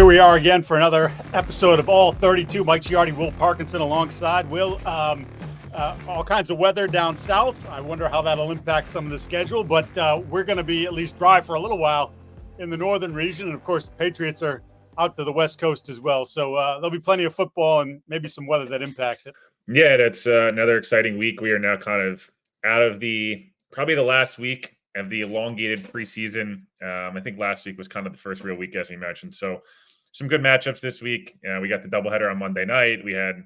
Here we are again for another episode of All 32. Mike Giardi, Will Parkinson alongside. Will, all kinds of weather down south. I wonder how that'll impact some of the schedule, but we're going to be at least dry for a little while in the northern region. And, of course, the Patriots are out to the West Coast as well. So there'll be plenty of football and maybe some weather that impacts it. Yeah, that's another exciting week. We are now kind of out of probably the last week of the elongated preseason. I think last week was kind of the first real week, as we mentioned. So some good matchups this week. We got the doubleheader on Monday night. We had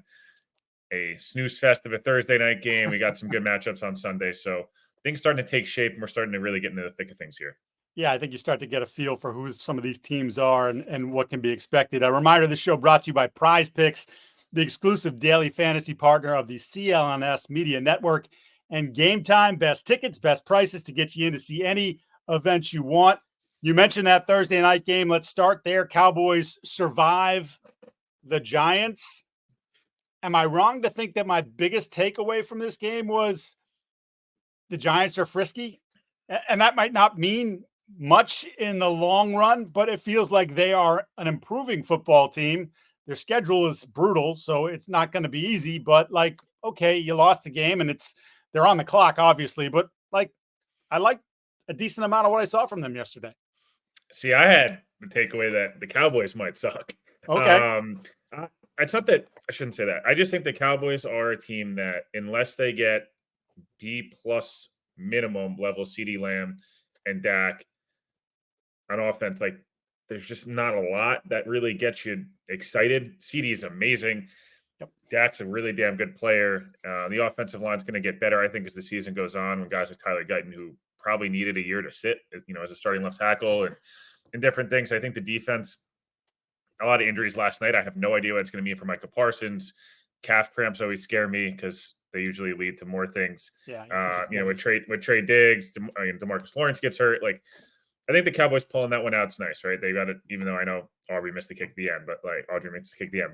a snooze fest of a Thursday night game. We got some good matchups on Sunday. So things starting to take shape, and we're starting to really get into the thick of things here. Yeah, I think you start to get a feel for who some of these teams are and what can be expected. A reminder, the show brought to you by Prize Picks, the exclusive daily fantasy partner of the CLNS Media Network. And Game Time, best tickets, best prices to get you in to see any events you want. You mentioned that Thursday night game. Let's start there. Cowboys survive the Giants. Am I wrong to think that my biggest takeaway from this game was the Giants are frisky? And that might not mean much in the long run, but it feels like they are an improving football team. Their schedule is brutal, so it's not going to be easy, but like, okay, you lost the game and they're on the clock, obviously, but like, I like a decent amount of what I saw from them yesterday. See, I had the takeaway that the Cowboys might suck. Okay. It's not that I shouldn't say that. I just think the Cowboys are a team that unless they get B+ minimum level CeeDee Lamb and Dak on offense, like there's just not a lot that really gets you excited. CeeDee is amazing. Yep. Dak's a really damn good player. The offensive line is going to get better, I think, as the season goes on. When guys like Tayler Kyles, who probably needed a year to sit, as a starting left tackle and different things. I think the defense, a lot of injuries last night. I have no idea what it's going to mean for Micah Parsons. Calf cramps always scare me because they usually lead to more things. Yeah. With Trey Diggs, DeMarcus Lawrence gets hurt. Like, I think the Cowboys pulling that one out's nice, right? They got it, even though I know Audrey missed the kick at the end, but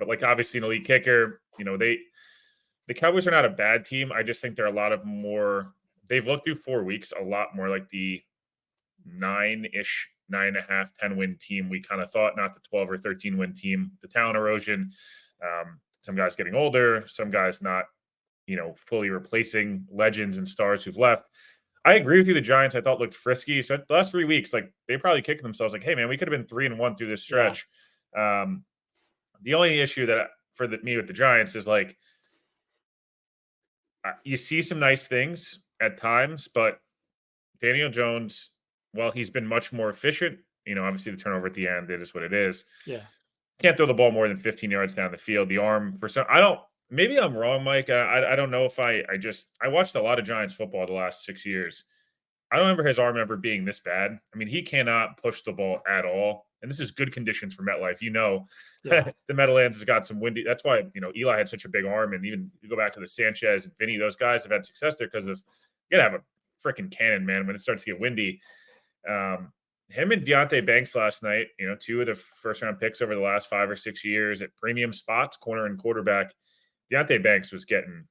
like obviously an elite kicker. The Cowboys are not a bad team. I just think they're a lot of more. They've looked through 4 weeks a lot more like the 9-ish, 9.5, 10-win team we kind of thought, not the 12 or 13-win team. The talent erosion, some guys getting older, some guys not, fully replacing legends and stars who've left. I agree with you. The Giants, I thought, looked frisky. So the last 3 weeks, like they probably kicked themselves. Like, hey man, we could have been 3-1 through this stretch. Yeah. The only issue that me with the Giants is like you see some nice things at times, but Daniel Jones, while he's been much more efficient, obviously the turnover at the end, it is what it is. Yeah. Can't throw the ball more than 15 yards down the field. The arm maybe I'm wrong, Mike. I don't know if I watched a lot of Giants football the last 6 years. I don't remember his arm ever being this bad. I mean, he cannot push the ball at all. And this is good conditions for MetLife. The Meadowlands has got some windy. That's why, Eli had such a big arm. And even you go back to the Sanchez and Vinny, those guys have had success there because of, you got to have a freaking cannon, man, when it starts to get windy. Him and Deonte Banks last night, 2 of the first-round picks over the last 5 or 6 years at premium spots, corner and quarterback. Deonte Banks was getting,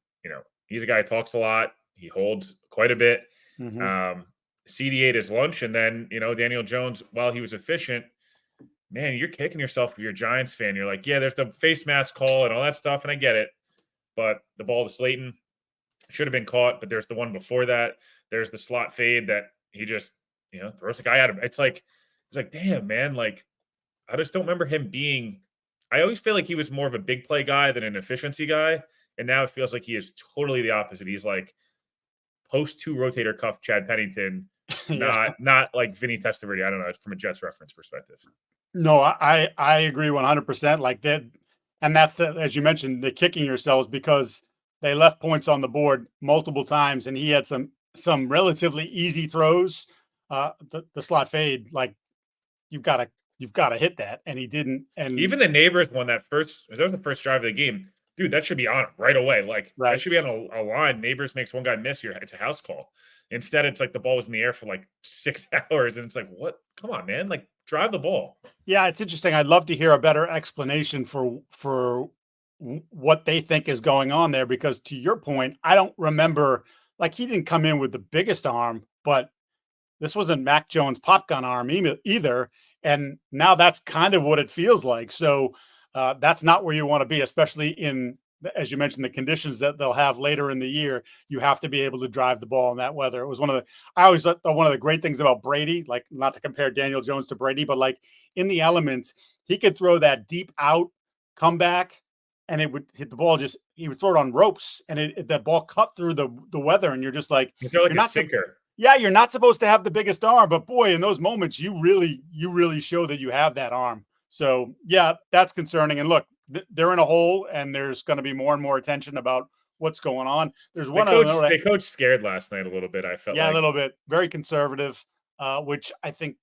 he's a guy who talks a lot. He holds quite a bit. Mm-hmm. CD ate his lunch. And then, Daniel Jones, while he was efficient, man, you're kicking yourself if you're a Giants fan. You're like, yeah, there's the face mask call and all that stuff, and I get it. But the ball to Slayton should have been caught, but there's the one before that. There's the slot fade that he just, throws the guy out of it. It's like, damn, man, like, I just don't remember him being – I always feel like he was more of a big play guy than an efficiency guy, and now it feels like he is totally the opposite. He's like post-2 rotator cuff Chad Pennington, not like Vinny Testaverde. I don't know, from a Jets reference perspective. No, I agree 100%. Like that, and that's as you mentioned, the kicking yourselves because they left points on the board multiple times, and he had some relatively easy throws. The slot fade, like you've got to hit that, and he didn't. And even the Neighbors won that was the first drive of the game. Dude, that should be on right away. Like that should be on a line. Neighbors makes one guy miss. It's a house call. Instead, it's like the ball was in the air for like 6 hours, and it's like, what? Come on, man! Like drive the ball. Yeah, it's interesting. I'd love to hear a better explanation for what they think is going on there, because to your point, I don't remember. Like he didn't come in with the biggest arm, but this wasn't Mac Jones' pop gun arm either. And now that's kind of what it feels like. So that's not where you want to be, especially in, as you mentioned, the conditions that they'll have later in the year. You have to be able to drive the ball in that weather. It was I always thought one of the great things about Brady, like not to compare Daniel Jones to Brady, but like in the elements, he could throw that deep out comeback and it would hit the ball. He would throw it on ropes and that ball cut through the weather. And you're just like, you're like a sinker. Yeah, you're not supposed to have the biggest arm, but boy, in those moments, you really show that you have that arm. So yeah, that's concerning. And look, they're in a hole, and there's going to be more and more attention about what's going on. There's one they coach scared last night a little bit. I felt a little bit, very conservative, which I think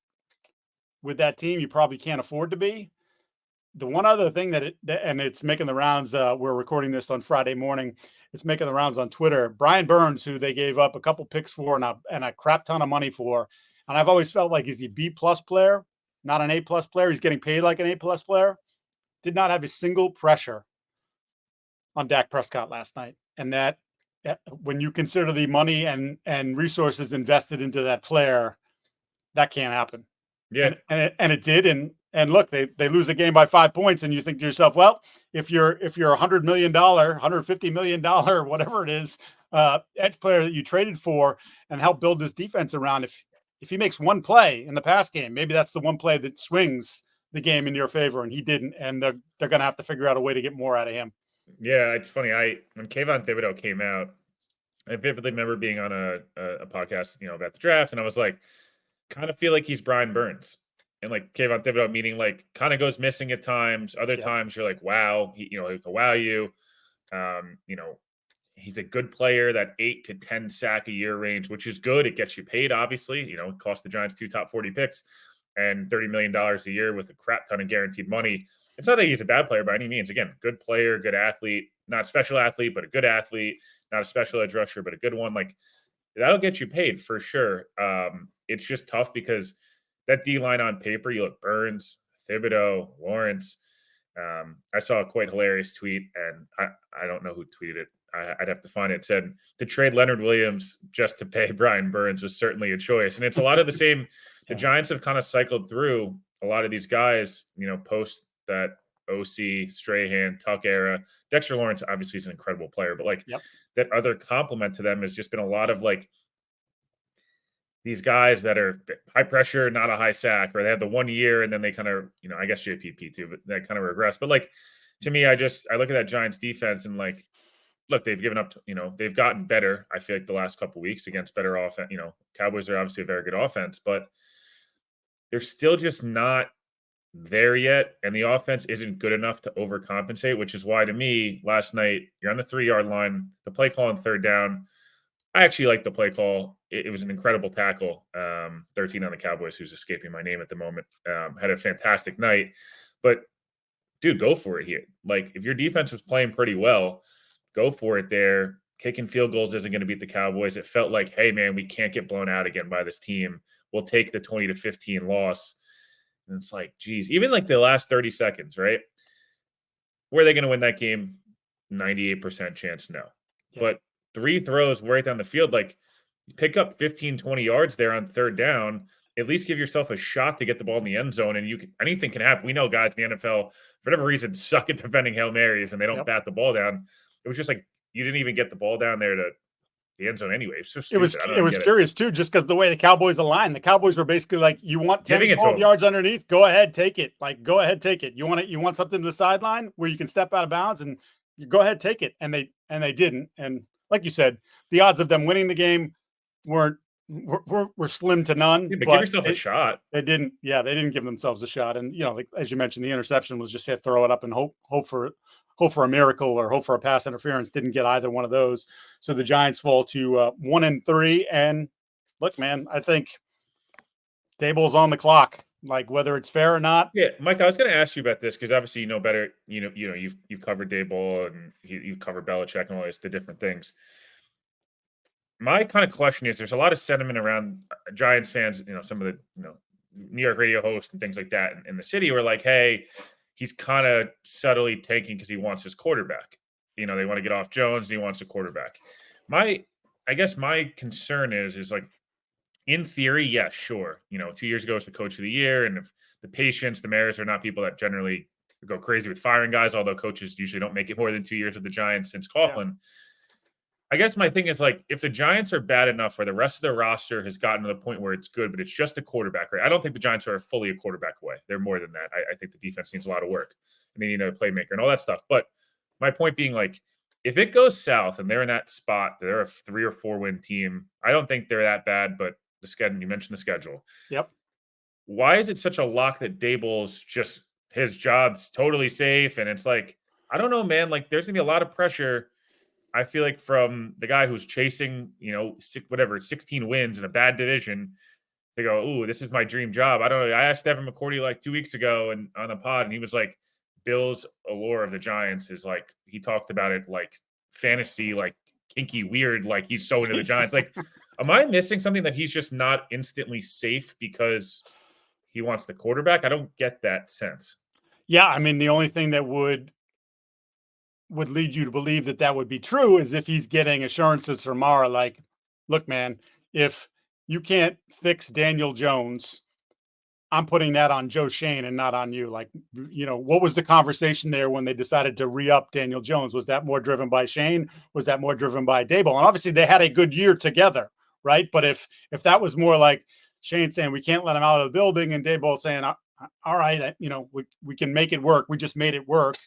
with that team you probably can't afford to be. The one other thing and it's making the rounds. We're recording this on Friday morning. It's making the rounds on Twitter. Brian Burns, who they gave up a couple picks for and a crap ton of money for, and I've always felt like he's a B+ player, not an A+ player. He's getting paid like an A+ player. Did not have a single pressure on Dak Prescott last night, and that when you consider the money and resources invested into that player, that can't happen. Yeah, and it did. And look, they lose a game by 5 points, and you think to yourself, well, if you're $100 million, $150 million, whatever it is, edge player that you traded for and help build this defense around, if he makes one play in the pass game, maybe that's the one play that swings the game in your favor, and he didn't. And they're going to have to figure out a way to get more out of him. Yeah, it's funny. When Kayvon Thibodeau came out, I vividly remember being on a podcast, about the draft, and I was like, kind of feel like he's Brian Burns. And like Kayvon Thibodeau, meaning like kind of goes missing at times. Other times you're like, wow, he can wow you. He's a good player, that 8 to 10 sack a year range, which is good. It gets you paid, obviously. It cost the Giants 2 top 40 picks and $30 million a year with a crap ton of guaranteed money. It's not that he's a bad player by any means. Again, good player, good athlete, not a special athlete, but a good athlete, not a special edge rusher, but a good one. Like that'll get you paid for sure. It's just tough because that D line on paper, you look Burns, Thibodeau, Lawrence. I saw a quite hilarious tweet, and I don't know who tweeted it. I'd have to find it. It said to trade Leonard Williams just to pay Brian Burns was certainly a choice. And it's a lot of the same. The Giants have kind of cycled through a lot of these guys, post that OC, Strahan, Tuck era. Dexter Lawrence obviously is an incredible player, but that other complement to them has just been a lot of like these guys that are high pressure, not a high sack, or they have the 1 year and then they kind of, I guess JPP too, but that kind of regress. But like, to me, I look at that Giants defense and like, look, they've given up, they've gotten better. I feel like the last couple of weeks against better offense, Cowboys are obviously a very good offense, but they're still just not there yet. And the offense isn't good enough to overcompensate, which is why to me last night, you're on the 3-yard line, the play call on third down. I actually like the play call. It was an incredible tackle. 13 on the Cowboys, who's escaping my name at the moment, had a fantastic night. But, dude, go for it here. Like, if your defense was playing pretty well, go for it there. Kicking field goals isn't going to beat the Cowboys. It felt like, hey, man, we can't get blown out again by this team. We'll take the 20-15 loss. And it's like, geez, even like the last 30 seconds, right? Were they going to win that game? 98% chance, no. Yeah. But 3 throws right down the field, like pick up 15, 20 yards there on third down, at least give yourself a shot to get the ball in the end zone. And anything can happen. We know guys in the NFL, for whatever reason, suck at defending Hail Marys and they don't bat the ball down. It was just like, you didn't even get the ball down there to the end zone anyway. It's so stupid. It was curious too, just because the way the Cowboys aligned. The Cowboys were basically like, you want 10, 12 yards underneath? Go ahead, take it. Like, go ahead, take it. You want something to the sideline where you can step out of bounds and you go ahead, take it. And they didn't. And like you said, the odds of them winning the game were slim to none. Yeah, but give yourself a shot. They didn't give themselves a shot. And like, as you mentioned, the interception was just hit, throw it up and hope for a miracle or hope for a pass interference. Didn't get either one of those. So the Giants fall to 1-3. And look, man, I think Daboll's on the clock. Like, whether it's fair or not. Yeah, Mike, I was going to ask you about this because obviously you know better. You've covered Daboll and you've covered Belichick and all the different things. My kind of question is, there's a lot of sentiment around Giants fans. Some of the New York radio hosts and things like that in the city were like, hey, he's kind of subtly tanking because he wants his quarterback. They want to get off Jones and he wants a quarterback. I guess my concern is like, in theory, yes, sure. 2 years ago was the coach of the year, and if the patience, the Mariners are not people that generally go crazy with firing guys, although coaches usually don't make it more than 2 years with the Giants since Coughlin. Yeah. I guess my thing is, like, if the Giants are bad enough where the rest of their roster has gotten to the point where it's good, but it's just a quarterback, right? I don't think the Giants are fully a quarterback away. They're more than that. I think the defense needs a lot of work, and they need a playmaker and all that stuff. But my point being, like, if it goes south and they're in that spot, they're a 3 or 4 win team. I don't think they're that bad, but the schedule, you mentioned the schedule. Yep. Why is it such a lock that Daboll's just his job's totally safe? And it's like, I don't know, man. Like, there's gonna be a lot of pressure, I feel like, from the guy who's chasing, 16 wins in a bad division. They go, "Ooh, this is my dream job." I don't know. I asked Evan McCourty like 2 weeks ago and on the pod, and he was like, Bill's allure of the Giants is like, he talked about it like fantasy, like kinky, weird, like he's so into the Giants. Like, am I missing something that he's just not instantly safe because he wants the quarterback? I don't get that sense. Yeah, I mean, the only thing that would lead you to believe that would be true is if he's getting assurances from Mara, like, look, man, if you can't fix Daniel Jones, I'm putting that on Joe Shane and not on you. Like, what was the conversation there when they decided to re-up Daniel Jones? Was that more driven by Shane? Was that more driven by Daboll? And obviously they had a good year together, right? But if that was more like Shane saying, we can't let him out of the building, and Daboll saying, all right, we can make it work. We just made it work.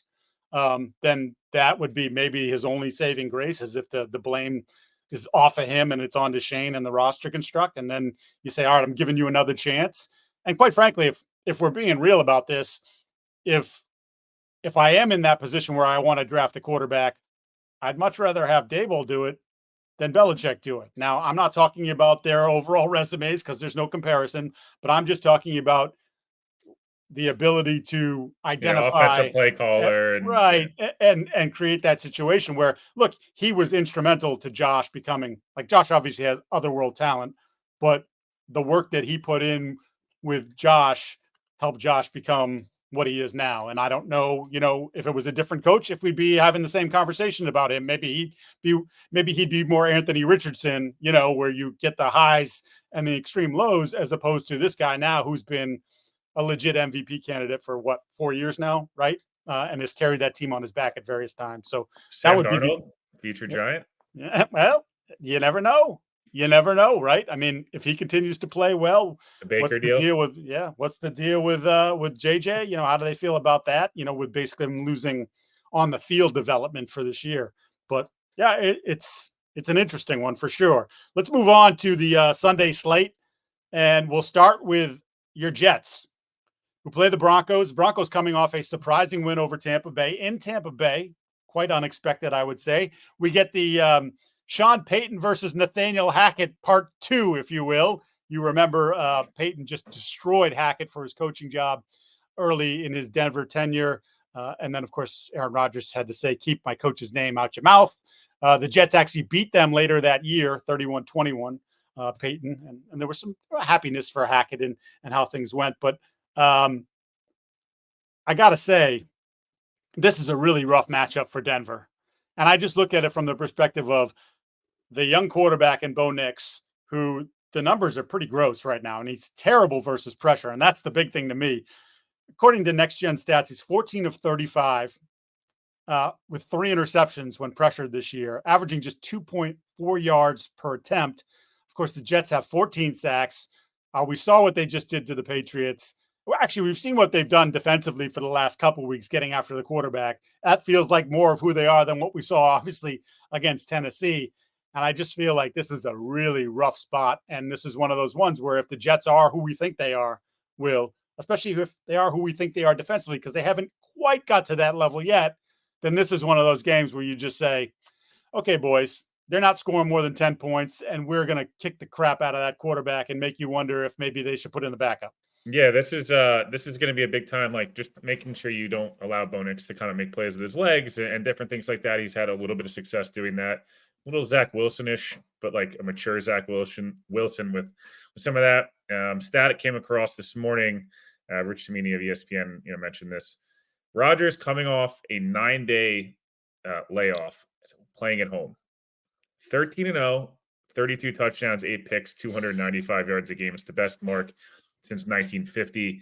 Then that would be maybe his only saving grace, as if the blame is off of him and it's on to Shane and the roster construct. And then you say, all right, I'm giving you another chance. And quite frankly, if we're being real about this, if I am in that position where I want to draft the quarterback, I'd much rather have Daboll do it than Belichick do it. Now, I'm not talking about their overall resumes because there's no comparison, but I'm just talking about the ability to identify offensive play caller, and create that situation where, look, he was instrumental to Josh becoming, like, Josh obviously has otherworld talent, but the work that he put in with Josh helped Josh become what he is now. And I don't know, if it was a different coach, if we'd be having the same conversation about him. Maybe he'd be more Anthony Richardson, where you get the highs and the extreme lows, as opposed to this guy now who's been a legit MVP candidate for 4 years now, right? And has carried that team on his back at various times. So Sam that would Darnold, be future Giant. Yeah, well, you never know. You never know, right? I mean, if he continues to play well, what's the deal with JJ? How do they feel about that? With basically him losing on the field development for this year. But yeah, it's an interesting one for sure. Let's move on to the Sunday slate, and we'll start with your Jets, who play the Broncos. Broncos coming off a surprising win over Tampa Bay in Tampa Bay. Quite unexpected, I would say. We get the Sean Payton versus Nathaniel Hackett part 2, if you will. You remember Payton just destroyed Hackett for his coaching job early in his Denver tenure. And then, of course, Aaron Rodgers had to say, keep my coach's name out your mouth. The Jets actually beat them later that year, 31-21, Payton. And there was some happiness for Hackett and how things went. But I got to say, this is a really rough matchup for Denver. And I just look at it from the perspective of the young quarterback in Bo Nix, who the numbers are pretty gross right now, and he's terrible versus pressure. And that's the big thing to me. According to Next Gen Stats, he's 14 of 35 with 3 interceptions when pressured this year, averaging just 2.4 yards per attempt. Of course, the Jets have 14 sacks. We saw what they just did to the Patriots. Well, actually, we've seen what they've done defensively for the last couple of weeks, getting after the quarterback. That feels like more of who they are than what we saw, obviously, against Tennessee. And I just feel like this is a really rough spot. And this is one of those ones where if the Jets are who we think they are, especially if they are who we think they are defensively, because they haven't quite got to that level yet, then this is one of those games where you just say, okay, boys, they're not scoring more than 10 points, and we're going to kick the crap out of that quarterback and make you wonder if maybe they should put in the backup. Yeah, this is going to be a big time, like just making sure you don't allow Bo Nix to kind of make plays with his legs and different things like that. He's had a little bit of success doing that. A little Zach Wilson-ish, but like a mature Zach Wilson with some of that. Stat came across this morning. Rich Cimini of ESPN, mentioned this. Rodgers coming off a 9-day layoff, playing at home. 13-0, 32 touchdowns, 8 picks, 295 yards a game. It's the best mark since 1950.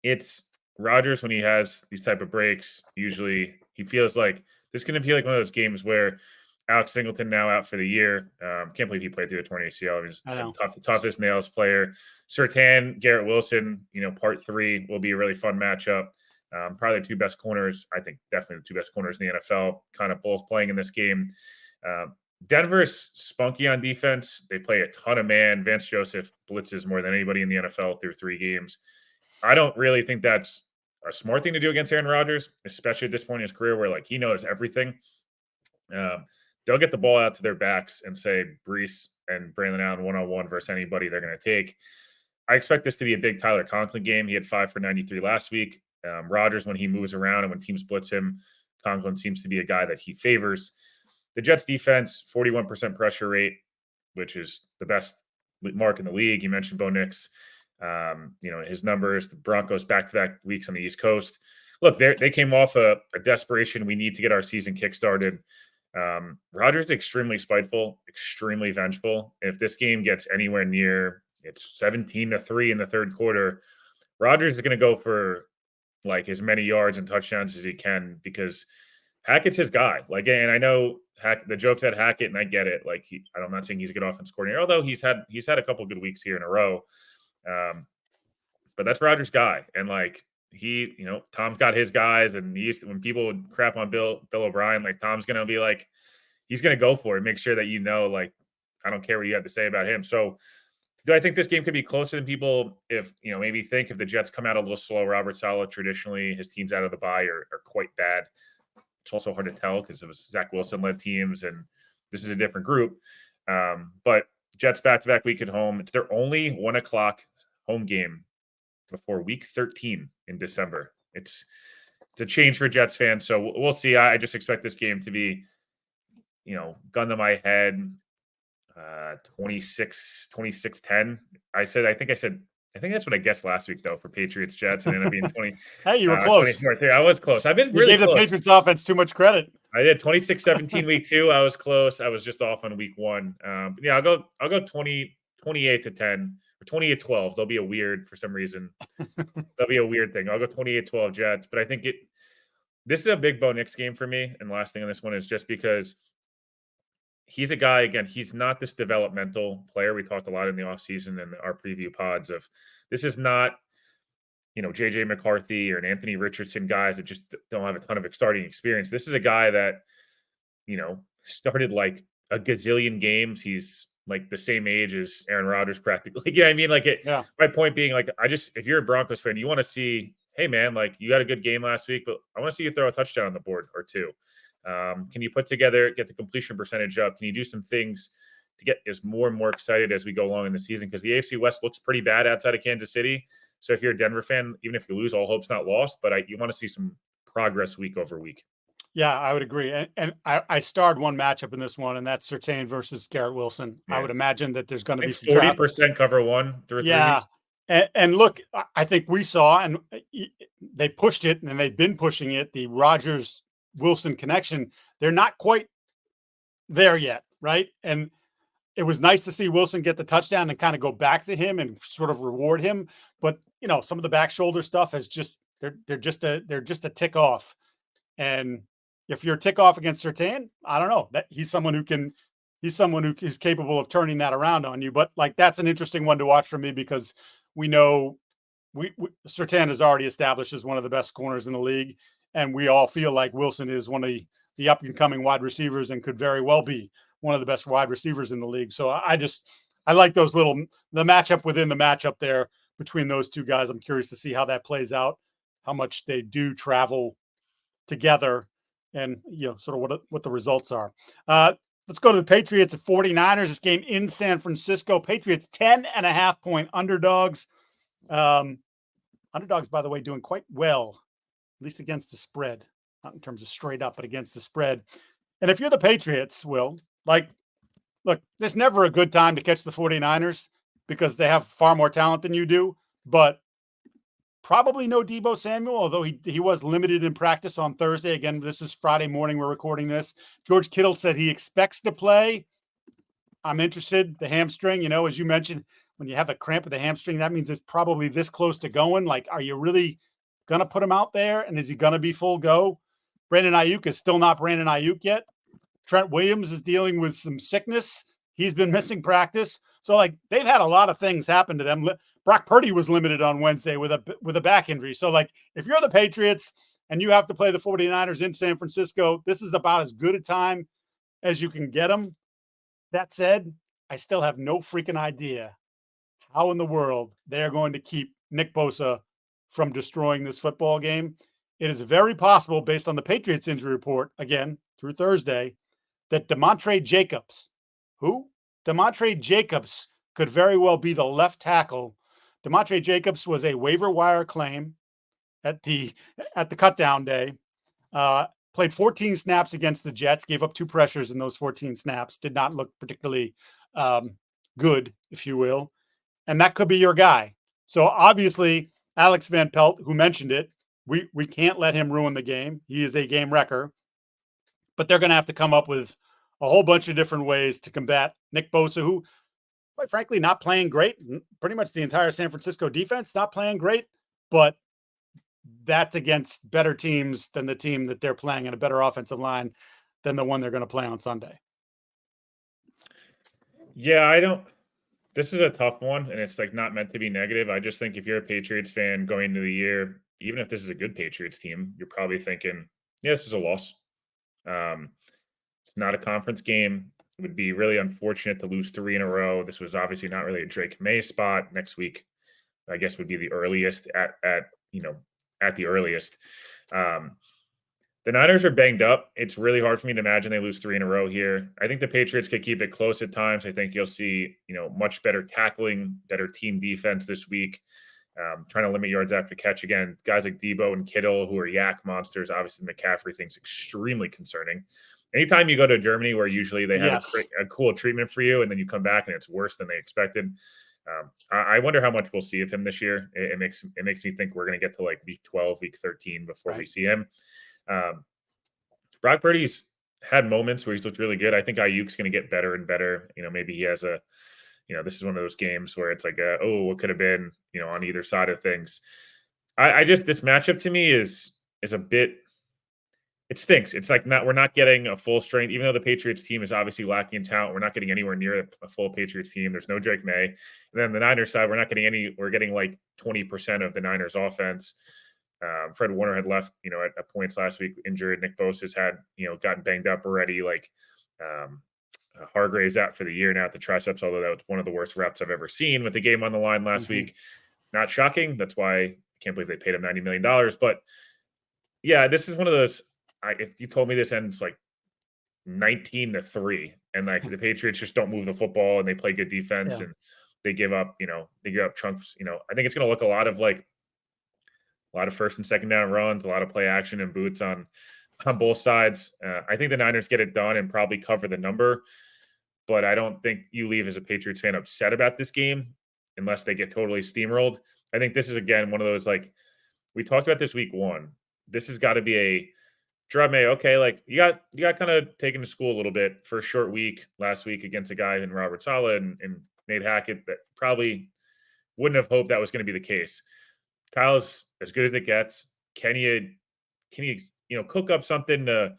It's Rodgers when he has these type of breaks. Usually he feels like this is going to be like one of those games where Alex Singleton now out for the year. Can't believe he played through a torn ACL. He's toughest nails player. Surtain, Garrett Wilson, part 3 will be a really fun matchup. Probably the two best corners. I think definitely the two best corners in the NFL, kind of both playing in this game. Denver's spunky on defense. They play a ton of man. Vance Joseph blitzes more than anybody in the NFL through 3 games. I don't really think that's a smart thing to do against Aaron Rodgers, especially at this point in his career where he knows everything. They'll get the ball out to their backs and say Brees and Brandon Allen one-on-one versus anybody they're going to take. I expect this to be a big Tyler Conklin game. He had 5 for 93 last week. Rodgers, when he moves around and when teams blitz him, Conklin seems to be a guy that he favors. The Jets defense, 41% pressure rate, which is the best mark in the league. You mentioned Bo Nix. His numbers, the Broncos back-to-back weeks on the East Coast. Look, they came off a desperation. We need to get our season kickstarted. Rodgers is extremely spiteful, extremely vengeful. If this game gets anywhere near, it's 17-3 in the third quarter, Rodgers is going to go for as many yards and touchdowns as he can because Hackett's his guy. And I know the joke's at Hackett, and I get it. I'm not saying he's a good offense coordinator, although he's had a couple good weeks here in a row. But that's Rodgers' guy, and Tom's got his guys, and when people would crap on Bill O'Brien, Tom's gonna be he's gonna go for it, make sure that I don't care what you have to say about him. So, do I think this game could be closer than people maybe think if the Jets come out a little slow? Robert Saleh, traditionally his teams out of the bye are quite bad. It's also hard to tell because it was Zach Wilson-led teams, and this is a different group. But Jets back-to-back week at home. It's their only 1:00 home game before week 13 in December. It's a change for Jets fans. So we'll see. I just expect this game to be, gun to my head, 26-10. I think that's what I guessed last week, though, for Patriots Jets, and ended up being 20. Hey, you were close. 24-3. I was close. I've been really gave close. The Patriots offense too much credit. I did 26-17 week 2. I was close. I was just off on week 1. I'll go 28-10 or 28-12. They'll be a weird for some reason. That'll be a weird thing. I'll go 28-12 Jets, but I think this is a big Bo Nix game for me. And the last thing on this one is just because he's a guy, again, he's not this developmental player. We talked a lot in the offseason and our preview pods of this is not, JJ McCarthy or an Anthony Richardson guys that just don't have a ton of starting experience. This is a guy that, started a gazillion games. He's the same age as Aaron Rodgers practically. My point being if you're a Broncos fan, you want to see, hey man, you had a good game last week, but I want to see you throw a touchdown on the board or 2. Can you get the completion percentage up? Can you do some things to get us more and more excited as we go along in the season? Because the AFC West looks pretty bad outside of Kansas City. So if you're a Denver fan, even if you lose, all hope's not lost. But you want to see some progress week over week. Yeah, I would agree. And I starred one matchup in this one, and that's Surtain versus Garrett Wilson. Yeah. I would imagine that there's going to be some 40% cover 1 through 3 weeks. And look, I think we saw, and they pushed it, and they've been pushing it, the Rodgers-Wilson connection. They're not quite there yet, right? And it was nice to see Wilson get the touchdown and kind of go back to him and sort of reward him. But, some of the back shoulder stuff is just, they're just a tick off. And if you're a tick off against Surtain, I don't know that he's someone who is capable of turning that around on you. But that's an interesting one to watch for me because we know Surtain is already established as one of the best corners in the league. And we all feel like Wilson is one of the up and coming wide receivers and could very well be one of the best wide receivers in the league. So I like those the matchup within the matchup there between those two guys. I'm curious to see how that plays out, how much they do travel together and, sort of what the results are. Let's go to the Patriots at 49ers. This game in San Francisco. Patriots 10.5-point underdogs. Underdogs, by the way, doing quite well, at least against the spread, not in terms of straight up, but against the spread. And if you're the Patriots, Will, look, there's never a good time to catch the 49ers because they have far more talent than you do, but probably no Deebo Samuel, although he was limited in practice on Thursday. Again, this is Friday morning. We're recording this. George Kittle said he expects to play. I'm interested. The hamstring, as you mentioned, when you have a cramp of the hamstring, that means it's probably this close to going. Like, are you really going to put him out there? And is he going to be full go? Brandon Ayuk is still not Brandon Ayuk yet. Trent Williams is dealing with some sickness. He's been missing practice. So, like, they've had a lot of things happen to them. Brock Purdy was limited on Wednesday with a back injury. So, like, if you're the Patriots and you have to play the 49ers in San Francisco, this is about as good a time as you can get them. That said, I still have no freaking idea how in the world they are going to keep Nick Bosa from destroying this football game. It is very possible, based on the Patriots injury report, again, through Thursday, that Demontre Jacobs could very well be the left tackle. Demontre Jacobs was a waiver wire claim at the cutdown day. Played 14 snaps against the Jets, gave up 2 pressures in those 14 snaps, did not look particularly good, if you will. And that could be your guy. So obviously, Alex Van Pelt, who mentioned it, we can't let him ruin the game. He is a game wrecker. But they're going to have to come up with a whole bunch of different ways to combat Nick Bosa, who, quite frankly, not playing great. Pretty much the entire San Francisco defense not playing great, but that's against better teams than the team that they're playing, and a better offensive line than the one they're going to play on Sunday. Yeah, this is a tough one, and it's like not meant to be negative. I just think if you're a Patriots fan going into the year, even if this is a good Patriots team, you're probably thinking, yeah, this is a loss. It's not a conference game. It would be really unfortunate to lose 3 in a row. This was obviously not really a Drake May spot. Next week, I guess, would be the earliest at the earliest. The Niners are banged up. It's really hard for me to imagine they lose 3 in a row here. I think the Patriots could keep it close at times. I think you'll see, much better tackling, better team defense this week. Trying to limit yards after catch again. Guys like Debo and Kittle, who are yak monsters. Obviously, McCaffrey thing's extremely concerning. Anytime you go to Germany, where usually they have a cool treatment for you, and then you come back and it's worse than they expected. I wonder how much we'll see of him this year. It makes me think we're going to get to like week 12, week 13 before we see him. Brock Purdy's had moments where he's looked really good. I think Ayuk's going to get better and better. Maybe he has this is one of those games where it's like, what could have been, on either side of things. I just, this matchup to me is a bit, it stinks. It's like we're not getting a full strength, even though the Patriots team is obviously lacking in talent. We're not getting anywhere near a full Patriots team. There's no Drake May. And then the Niners side, we're getting like 20% of the Niners offense. Fred Warner had left, at points last week injured. Nick Bosa's had, gotten banged up already. Like Hargrave's out for the year now at the triceps, although that was one of the worst reps I've ever seen with the game on the line last week. Not shocking. That's why I can't believe they paid him $90 million. But yeah, this is one of those. If you told me this ends like 19-3, and like the Patriots just don't move the football and they play good defense and they give up chunks. I think it's going to look a lot of first and second down runs, a lot of play action and boots on both sides. I think the Niners get it done and probably cover the number, but I don't think you leave as a Patriots fan upset about this game unless they get totally steamrolled. I think this is, again, one of those, like we talked about this week 1. This has got to be a Gerard May. Okay, like you got kind of taken to school a little bit for a short week last week against a guy in Robert Saleh and Nate Hackett that probably wouldn't have hoped that was going to be the case. Kyle's as good as it gets. Can you cook up something to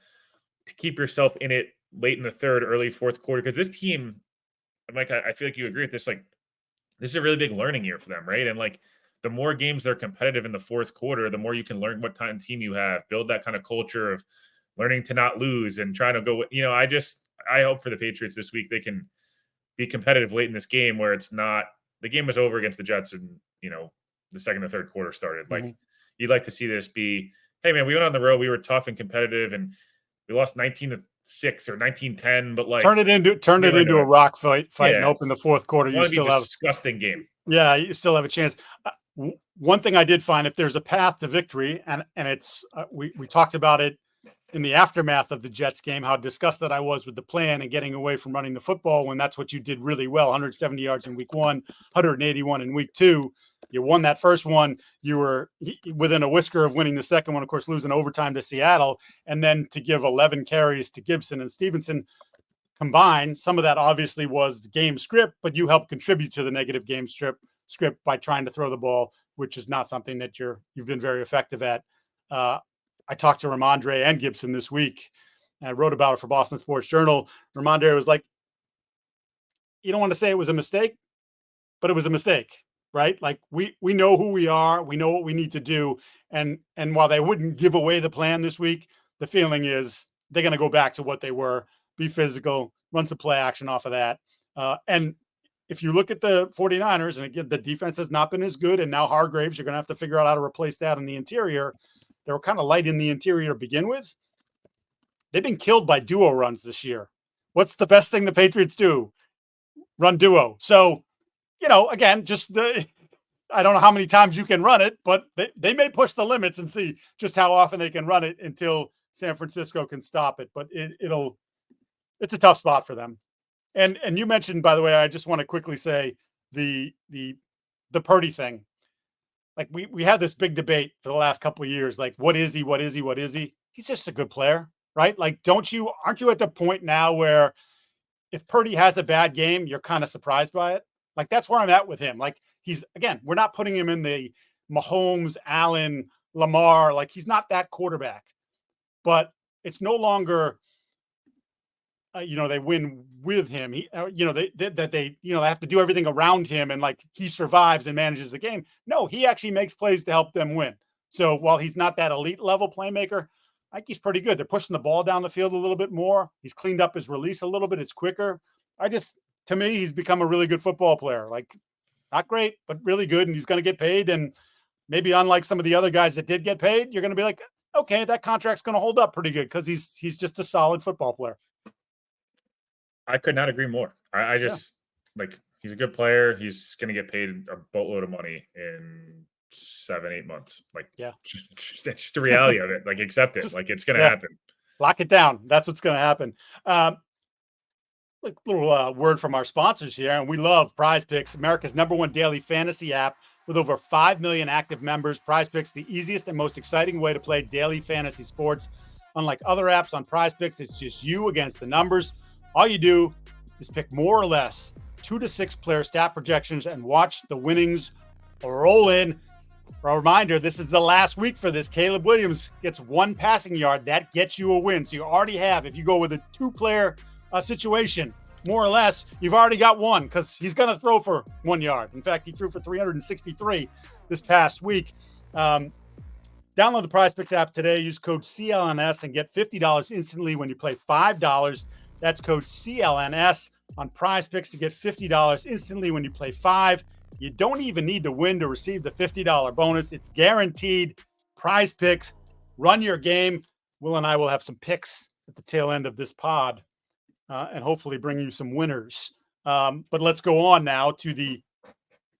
keep yourself in it late in the third, early fourth quarter? Because this team, Mike, I feel like you agree with this. Like, this is a really big learning year for them, right? And like, the more games they're competitive in the fourth quarter, the more you can learn what kind of team you have, build that kind of culture of learning to not lose and trying to go. I hope for the Patriots this week they can be competitive late in this game where it's not the game was over against the Jets and the second and third quarter started. Like you'd like to see this be, hey man, we went on the road, we were tough and competitive, and we lost 19-6 or 19-10, but like turn it into a rock fight and hope in the fourth quarter you still have a disgusting game. Yeah, you still have a chance. One thing I did find, if there's a path to victory, and it's we talked about it in the aftermath of the Jets game, how disgusted I was with the plan and getting away from running the football when that's what you did really well. 170 yards in week 1, 181 in week 2. You won that first one. You were within a whisker of winning the second one, of course, losing overtime to Seattle, and then to give 11 carries to Gibson and Stevenson. combined, some of that obviously was the game script, but you helped contribute to the negative game script by trying to throw the ball, which is not something that you've been very effective at. I talked to Ramondre and Gibson this week. I wrote about it for Boston Sports Journal. Ramondre was like, you don't want to say it was a mistake, but it was a mistake, right? Like we know who we are. We know what we need to do. And while they wouldn't give away the plan this week, the feeling is they're going to go back to what they were, be physical, run some play action off of that. And if you look at the 49ers, and again, the defense has not been as good, and now Hargraves, you're going to have to figure out how to replace that in the interior. They were kind of light in the interior to begin with. They've been killed by duo runs this year. What's the best thing the Patriots do? Run duo. So, again, I don't know how many times you can run it, but they may push the limits and see just how often they can run it until San Francisco can stop it. But it's a tough spot for them. And you mentioned, by the way, I just want to quickly say the Purdy thing. Like we had this big debate for the last couple of years. Like, what is he? What is he? What is he? He's just a good player, right? Like, aren't you at the point now where if Purdy has a bad game, you're kind of surprised by it? Like, that's where I'm at with him. Like, we're not putting him in the Mahomes, Allen, Lamar. Like, he's not that quarterback. But it's no longer, they win with him. They have to do everything around him and like he survives and manages the game. No, he actually makes plays to help them win. So while he's not that elite level playmaker, I think he's pretty good. They're pushing the ball down the field a little bit more. He's cleaned up his release a little bit. It's quicker. To me, he's become a really good football player. Like, not great, but really good. And he's going to get paid. And maybe unlike some of the other guys that did get paid, you're going to be like, okay, that contract's going to hold up pretty good because he's just a solid football player. I could not agree more. I just like, he's a good player. He's going to get paid a boatload of money in 7-8 months. Like, it's just the reality of it. Like, accept it. Like, it's going to happen. Lock it down. That's what's going to happen. Little word from our sponsors here, and we love Prize Picks, America's #1 daily fantasy app with over 5 million active members. Prize Picks, the easiest and most exciting way to play daily fantasy sports. Unlike other apps on Prize Picks, it's just you against the numbers. All you do is pick more or less 2 to 6 player stat projections and watch the winnings roll in. For a reminder, this is the last week for this. Caleb Williams gets 1 passing yard. That gets you a win. So you already have, if you go with a 2-player situation, more or less, you've already got 1 because he's going to throw for 1 yard. In fact, he threw for 363 this past week. Download the Prize Picks app today. Use code CLNS and get $50 instantly when you play $5. That's code CLNS on Prize Picks to get $50 instantly when you play 5. You don't even need to win to receive the $50 bonus. It's guaranteed. Prize Picks, run your game. Will and I will have some picks at the tail end of this pod and hopefully bring you some winners. But let's go on now to the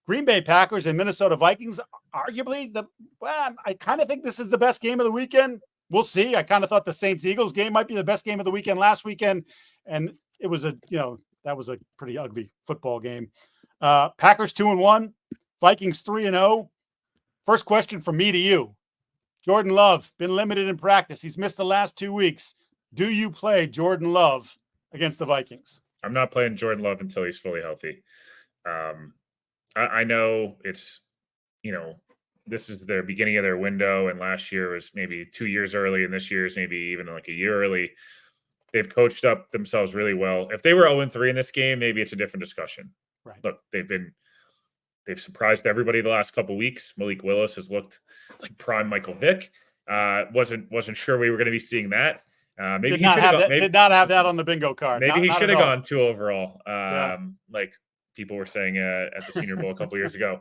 Green Bay Packers and Minnesota Vikings. Arguably, I kind of think this is the best game of the weekend. We'll see. I kind of thought the Saints-Eagles game might be the best game of the weekend last weekend. And it was that was a pretty ugly football game. Packers 2-1, Vikings 3-0. First question from me to you. Jordan Love, been limited in practice. He's missed the last 2 weeks. Do you play Jordan Love against the Vikings? I'm not playing Jordan Love until he's fully healthy. I know it's, this is their beginning of their window, and last year was maybe 2 years early, and this year is maybe even like a year early. They've coached up themselves really well. If they were 0-3 in this game, maybe it's a different discussion. Right. Look, they've surprised everybody the last couple of weeks. Malik Willis has looked like prime Michael Vick. Wasn't sure we were going to be seeing that. Maybe did not have that on the bingo card. Maybe he should have gone 2 overall. Like people were saying at the Senior Bowl a couple years ago.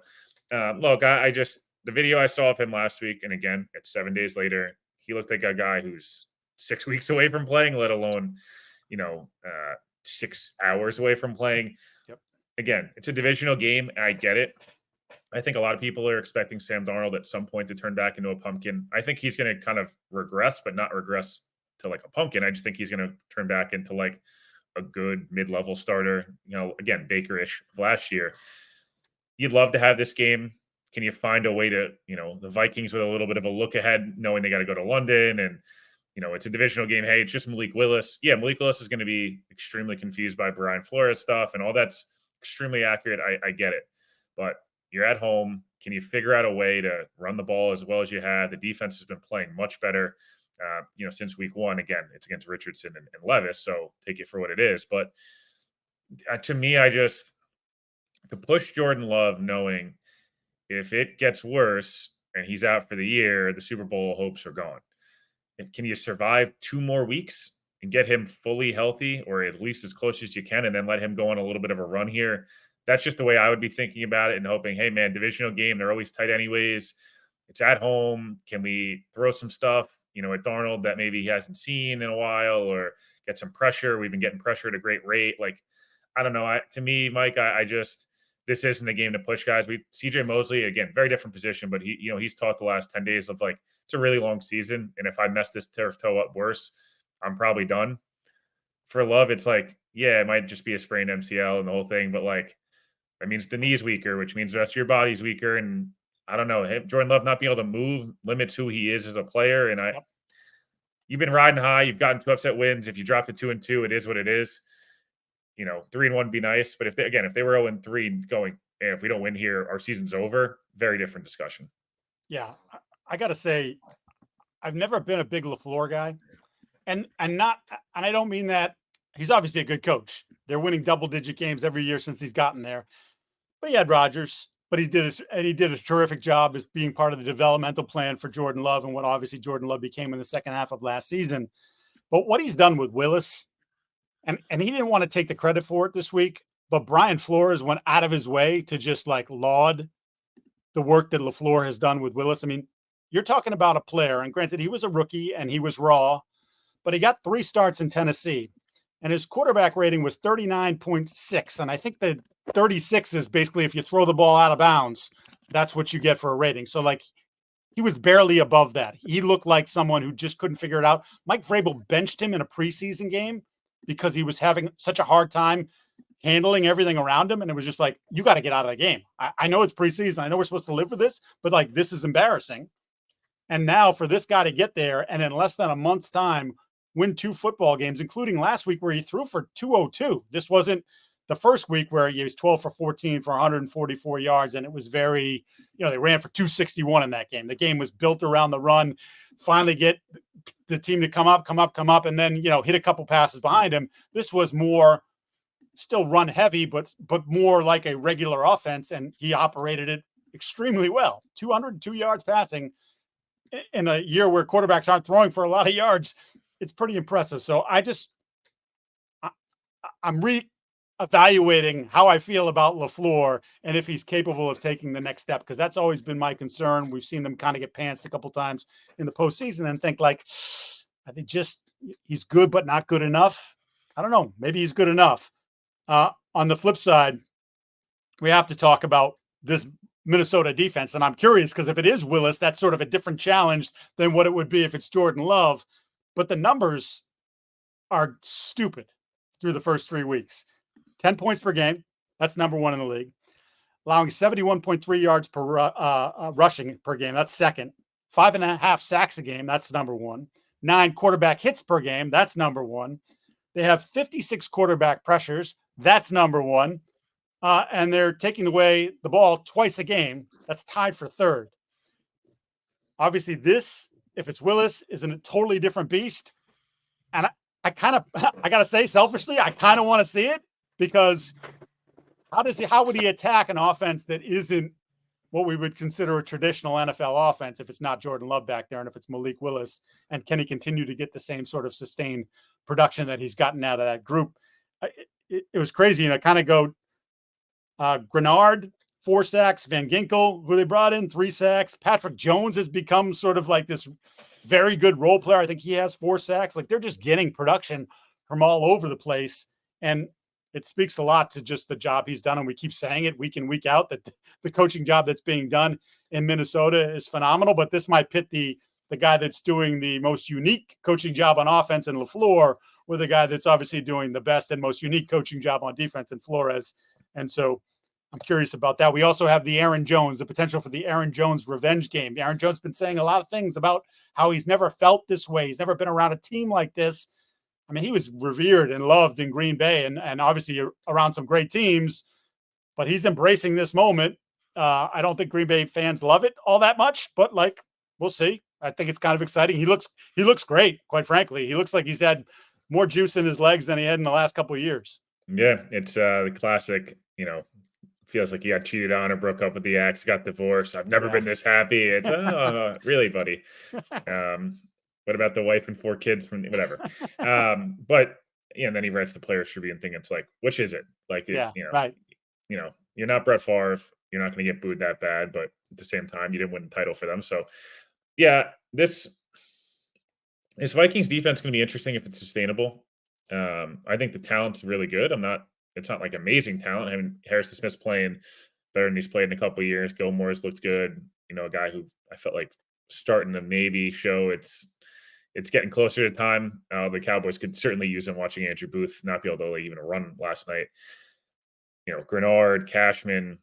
Look, the video I saw of him last week, and again, it's 7 days later, he looked like a guy who's 6 weeks away from playing, let alone, 6 hours away from playing. Yep. Again, it's a divisional game. I get it. I think a lot of people are expecting Sam Darnold at some point to turn back into a pumpkin. I think he's going to kind of regress, but not regress to like a pumpkin. I just think he's going to turn back into like a good mid-level starter, again, Baker-ish last year. You'd love to have this game. Can you find a way to, the Vikings with a little bit of a look ahead, knowing they got to go to London and, it's a divisional game. Hey, it's just Malik Willis. Yeah, Malik Willis is going to be extremely confused by Brian Flores stuff, and all that's extremely accurate. I get it. But you're at home. Can you figure out a way to run the ball as well as you have? The defense has been playing much better, since week one. Again, it's against Richardson and Levis, so take it for what it is. But to me, to push Jordan Love knowing if it gets worse and he's out for the year, the Super Bowl hopes are gone. Can you survive 2 more weeks and get him fully healthy, or at least as close as you can, and then let him go on a little bit of a run here? That's just the way I would be thinking about it, and hoping, hey, man, divisional game, they're always tight anyways. It's at home. Can we throw some stuff, at Darnold that maybe he hasn't seen in a while, or get some pressure? We've been getting pressure at a great rate. Like, I don't know. To me, Mike, I just this isn't a game to push guys. CJ Mosley, again, very different position, but he's taught the last 10 days of like, it's a really long season. And if I mess this turf toe up worse, I'm probably done. For Love, it's like, yeah, it might just be a sprained MCL and the whole thing, but like, that means the knee's weaker, which means the rest of your body's weaker. And I don't know, Jordan Love not being able to move limits who he is as a player. And you've been riding high. You've gotten 2 upset wins. If you drop to 2-2, it is what it is. 3-1 would be nice. But if they were 0-3 going, and if we don't win here, our season's over, very different discussion. Yeah. I got to say, I've never been a big LaFleur guy. And I don't mean that. He's obviously a good coach. They're winning double-digit games every year since he's gotten there. But he had Rodgers. But he did a terrific job as being part of the developmental plan for Jordan Love and what obviously Jordan Love became in the second half of last season. But what he's done with Willis, and he didn't want to take the credit for it this week, but Brian Flores went out of his way to just like laud the work that LaFleur has done with Willis. I mean, you're talking about a player, and granted, he was a rookie and he was raw, but he got 3 starts in Tennessee, and his quarterback rating was 39.6. And I think that 36 is basically if you throw the ball out of bounds, that's what you get for a rating. So like he was barely above that. He looked like someone who just couldn't figure it out. Mike Vrabel benched him in a preseason game because he was having such a hard time handling everything around him. And it was just like, you got to get out of the game. I know it's preseason. I know we're supposed to live with this, but like, this is embarrassing. And now for this guy to get there and in less than a month's time, win 2 football games, including last week where he threw for 202. This wasn't the first week where he was 12 for 14 for 144 yards. And it was very, they ran for 261 in that game. The game was built around the run, finally get the team to come up, and then, hit a couple passes behind him. This was more still run heavy, but more like a regular offense. And he operated it extremely well. 202 yards passing in a year where quarterbacks aren't throwing for a lot of yards. It's pretty impressive. So I'm evaluating how I feel about LaFleur and if he's capable of taking the next step, because that's always been my concern. We've seen them kind of get pantsed a couple times in the postseason and think like, I think just he's good, but not good enough. I don't know. Maybe he's good enough. On the flip side, we have to talk about this Minnesota defense. And I'm curious because if it is Willis, that's sort of a different challenge than what it would be if it's Jordan Love. But the numbers are stupid through the first 3 weeks. 10 points per game. That's number 1 in the league. Allowing 71.3 yards per rushing per game. That's second. 5.5 sacks a game. That's number 1. 9 quarterback hits per game. That's number 1. They have 56 quarterback pressures. That's number 1. And they're taking away the ball twice a game. That's tied for 3rd. Obviously, this, if it's Willis, is a totally different beast. And I got to say, selfishly, I kind of want to see it. Because how would he attack an offense that isn't what we would consider a traditional NFL offense if it's not Jordan Love back there and if it's Malik Willis? And can he continue to get the same sort of sustained production that he's gotten out of that group? It was crazy. And I kind of go Grenard, 4 sacks, Van Ginkel, who they brought in, 3 sacks. Patrick Jones has become sort of like this very good role player. I think he has 4 sacks. Like they're just getting production from all over the place. And it speaks a lot to just the job he's done. And we keep saying it week in, week out, that the coaching job that's being done in Minnesota is phenomenal. But this might pit the guy that's doing the most unique coaching job on offense in LaFleur with a guy that's obviously doing the best and most unique coaching job on defense in Flores. And so I'm curious about that. We also have the potential for the Aaron Jones revenge game. Aaron Jones has been saying a lot of things about how he's never felt this way. He's never been around a team like this. I mean, he was revered and loved in Green Bay and obviously around some great teams, but he's embracing this moment. I don't think Green Bay fans love it all that much, but like, we'll see. I think it's kind of exciting. He looks great, quite frankly. He looks like he's had more juice in his legs than he had in the last couple of years. Yeah, it's the classic, feels like he got cheated on or broke up with the ex, got divorced. I've never been this happy. It's really, buddy. What about the wife and 4 kids from whatever? But and then he writes the Players Tribune thing. It's like, which is it? Like, right. You're not Brett Favre. You're not going to get booed that bad, but at the same time, you didn't win the title for them. So, yeah, this Vikings defense going to be interesting if it's sustainable. I think the talent's really good. It's not like amazing talent. I mean, Harrison Smith's playing better than he's played in a couple of years. Gilmore's looked good. A guy who I felt like starting the Navy show. It's getting closer to time. The Cowboys could certainly use him. Watching Andrew Booth not be able to even run last night. Grenard, Cashman,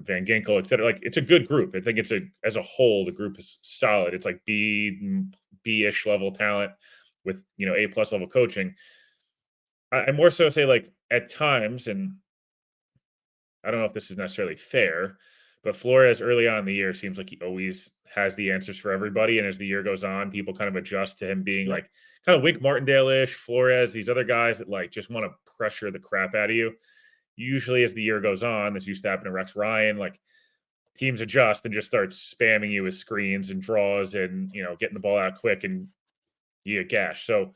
Van Ginkel, et cetera. Like, it's a good group. I think as a whole, the group is solid. It's like B-ish level talent with A+ level coaching. I more so say, like, at times, and I don't know if this is necessarily fair, but Flores early on in the year seems like he always has the answers for everybody. And as the year goes on, people kind of adjust to him being like kind of Wink Martindale-ish, Flores, these other guys that like just want to pressure the crap out of you. Usually as the year goes on, this used to happen to Rex Ryan, like teams adjust and just start spamming you with screens and draws and, getting the ball out quick and you get gashed. So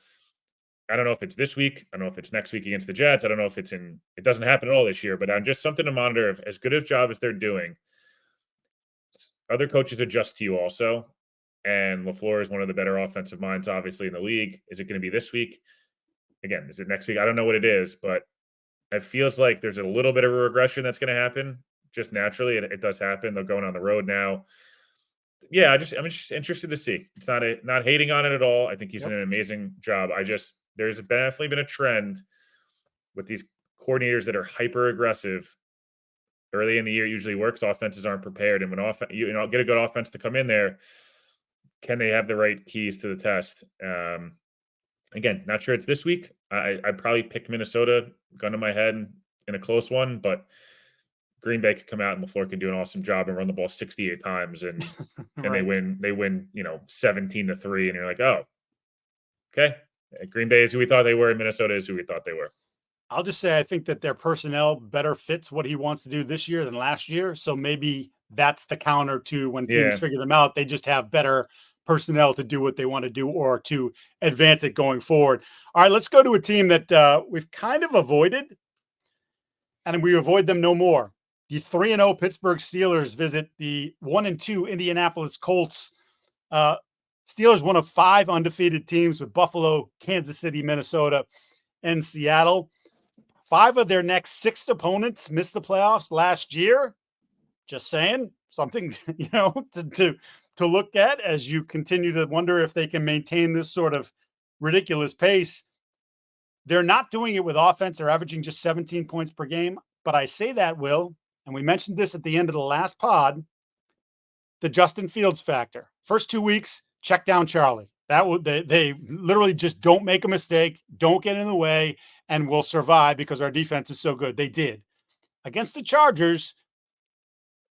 I don't know if it's this week. I don't know if it's next week against the Jets. I don't know if it doesn't happen at all this year, but I'm just something to monitor. If as good a job as they're doing, other coaches adjust to you also. And LaFleur is one of the better offensive minds, obviously, in the league. Is it going to be this week? Again, is it next week? I don't know what it is, but it feels like there's a little bit of a regression that's going to happen just naturally. And it does happen. They're going on the road now. Yeah, I'm just interested to see. It's not hating on it at all. I think he's done an amazing job. There's definitely been a trend with these coordinators that are hyper aggressive early in the year. Usually works. Offenses aren't prepared, and when get a good offense to come in there, can they have the right keys to the test? Again, not sure it's this week. I'd probably pick Minnesota, gun to my head, in a close one, but Green Bay could come out and LaFleur could do an awesome job and run the ball 68 times and Right. they win 17-3, and you're like, oh, okay. Green Bay is who we thought they were, and Minnesota is who we thought they were. I'll just say I think that their personnel better fits what he wants to do this year than last year. So maybe that's the counter to when teams figure them out. They just have better personnel to do what they want to do or to advance it going forward. All right, let's go to a team that we've kind of avoided, and we avoid them no more. The 3-0 Pittsburgh Steelers visit the 1-2 Indianapolis Colts. Steelers, one of 5 undefeated teams with Buffalo, Kansas City, Minnesota, and Seattle. 5 of their next 6 opponents missed the playoffs last year. Just saying, something to look at as you continue to wonder if they can maintain this sort of ridiculous pace. They're not doing it with offense. They're averaging just 17 points per game. But I say that, Will, and we mentioned this at the end of the last pod, the Justin Fields factor. First 2 weeks, check down Charlie. They literally just don't make a mistake, don't get in the way, and will survive because our defense is so good. They did. Against the Chargers,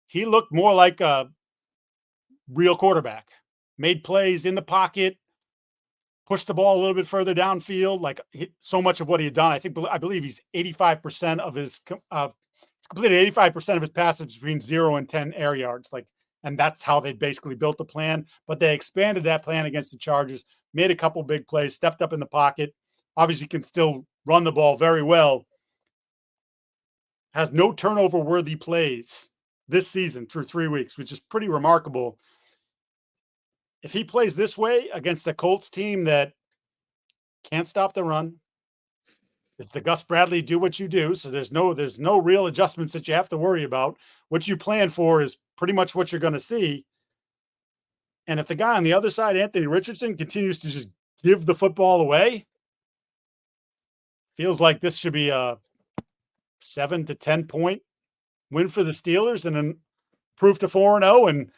he looked more like a real quarterback. Made plays in the pocket, pushed the ball a little bit further downfield, like so much of what he had done. I believe he's 85% of his he's completed 85% of his passes between 0 and 10 air yards. And that's how they basically built the plan. But they expanded that plan against the Chargers, made a couple big plays, stepped up in the pocket. Obviously can still run the ball very well. Has no turnover-worthy plays this season through 3 weeks, which is pretty remarkable. If he plays this way against the Colts team that can't stop the run, it's the Gus Bradley do what you do. So there's no real adjustments that you have to worry about. What you plan for is pretty much what you're going to see. And if the guy on the other side, Anthony Richardson, continues to just give the football away, feels like this should be a 7 to 10 point win for the Steelers, and then prove to 4-0, and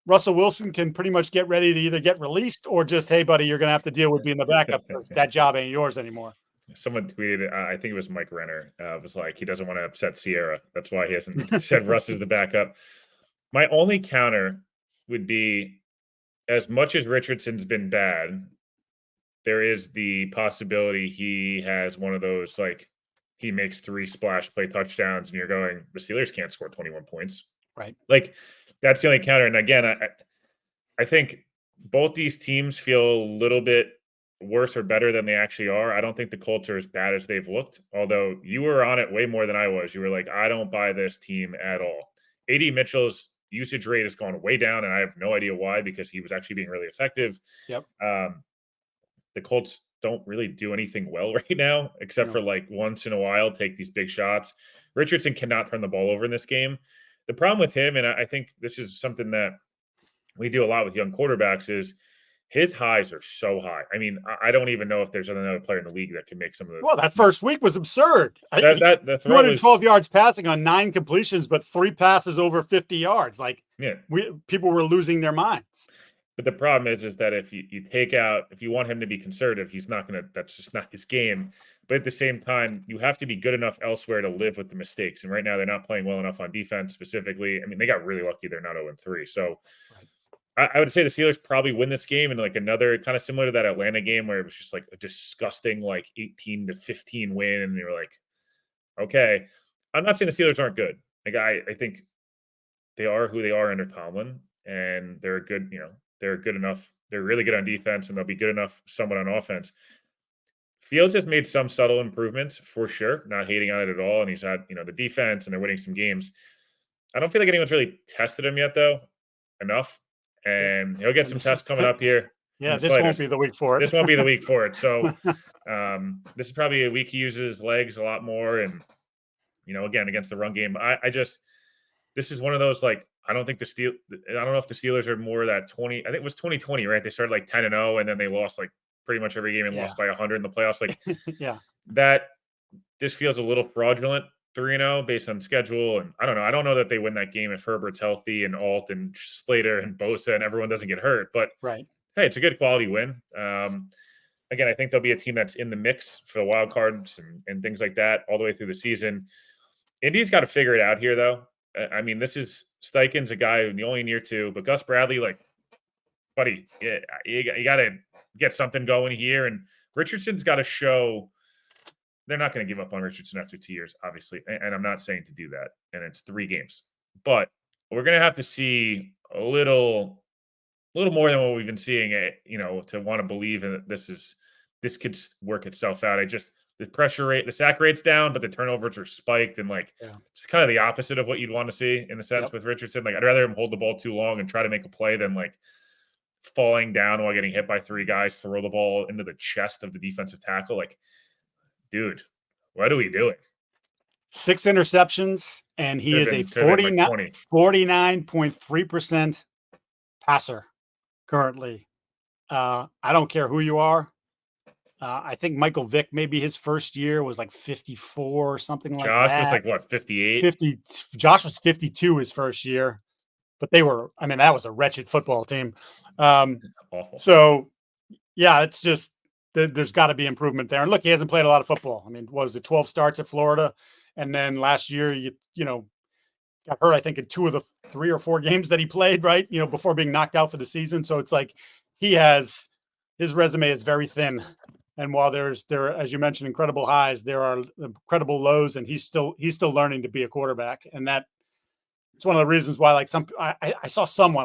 Russell Wilson can pretty much get ready to either get released or just, hey, buddy, you're going to have to deal with being the backup because that job ain't yours anymore. Someone tweeted, I think it was Mike Renner, was like, he doesn't want to upset Sierra. That's why he hasn't said Russ is the backup. My only counter would be, as much as Richardson's been bad, there is the possibility he has one of those, like, he makes 3 splash play touchdowns and you're going, the Steelers can't score 21 points. Right. Like, that's the only counter. And again, I think both these teams feel a little bit worse or better than they actually are. I don't think the Colts are as bad as they've looked, although you were on it way more than I was. You were like, I don't buy this team at all. A.D. Mitchell's usage rate has gone way down, and I have no idea why, because he was actually being really effective. Yep. The Colts don't really do anything well right now, except for like once in a while take these big shots. Richardson cannot turn the ball over in this game. The problem with him, and I think this is something that we do a lot with young quarterbacks, is his highs are so high. I mean, I don't even know if there's another player in the league that can make some of the. Well, that first week was absurd. That 212 yards passing on 9 completions, but 3 passes over 50 yards. Like, yeah, people were losing their minds. But the problem is that if you take out, if you want him to be conservative, he's not going to, that's just not his game. But at the same time, you have to be good enough elsewhere to live with the mistakes. And right now they're not playing well enough on defense specifically. I mean, they got really lucky. They're not 0-3. So I would say the Steelers probably win this game, and like another kind of similar to that Atlanta game where it was just like a disgusting, like 18-15 win. And you're like, okay, I'm not saying the Steelers aren't good. Like I think they are who they are under Tomlin, and they're good, they're good enough. They're really good on defense, and they'll be good enough somewhat on offense. Fields has made some subtle improvements for sure, not hating on it at all. And he's had, the defense, and they're winning some games. I don't feel like anyone's really tested him yet, though, enough. And he'll get some tests coming up here. Yeah, this won't be the week for it. This won't be the week for it. So this is probably a week he uses his legs a lot more. And, again, against the run game. This is one of those, like, I don't know if the Steelers are more that 20. I think it was 2020, right? They started like 10-0, and then they lost like pretty much every game and lost by 100 in the playoffs. Like, that this feels a little fraudulent 3-0 based on schedule. And I don't know. I don't know that they win that game if Herbert's healthy and Alt and Slater and Bosa and everyone doesn't get hurt. But hey, it's a good quality win. Again, I think there'll be a team that's in the mix for the wild cards and things like that all the way through the season. Indy's got to figure it out here, though. I mean, this is Steichen's a guy who only in year 2, but Gus Bradley, like, buddy, you got to get something going here. And Richardson's got to show they're not going to give up on Richardson after 2 years, obviously. And I'm not saying to do that. And it's 3 games, but we're going to have to see a little more than what we've been seeing, to want to believe that this could work itself out. The pressure rate, the sack rate's down, but the turnovers are spiked, and it's kind of the opposite of what you'd want to see in a sense with Richardson. Like, I'd rather him hold the ball too long and try to make a play than like falling down while getting hit by 3 guys, throw the ball into the chest of the defensive tackle. Like, dude, what are we doing? 6 interceptions, and he is a 49.3% passer currently. I don't care who you are. I think Michael Vick, maybe his first year was like 54 or something like that. Josh was like, what, 58? 50. Josh was 52 his first year, but that was a wretched football team. Awful. So, yeah, it's just there's got to be improvement there. And look, he hasn't played a lot of football. I mean, what was it, 12 starts at Florida? And then last year, you got hurt, I think, in 2 of the 3 or 4 games that he played, right? Before being knocked out for the season. So it's like his resume is very thin. And while there are, as you mentioned, incredible highs, there are incredible lows, and he's still learning to be a quarterback. And it's one of the reasons why, like, I saw some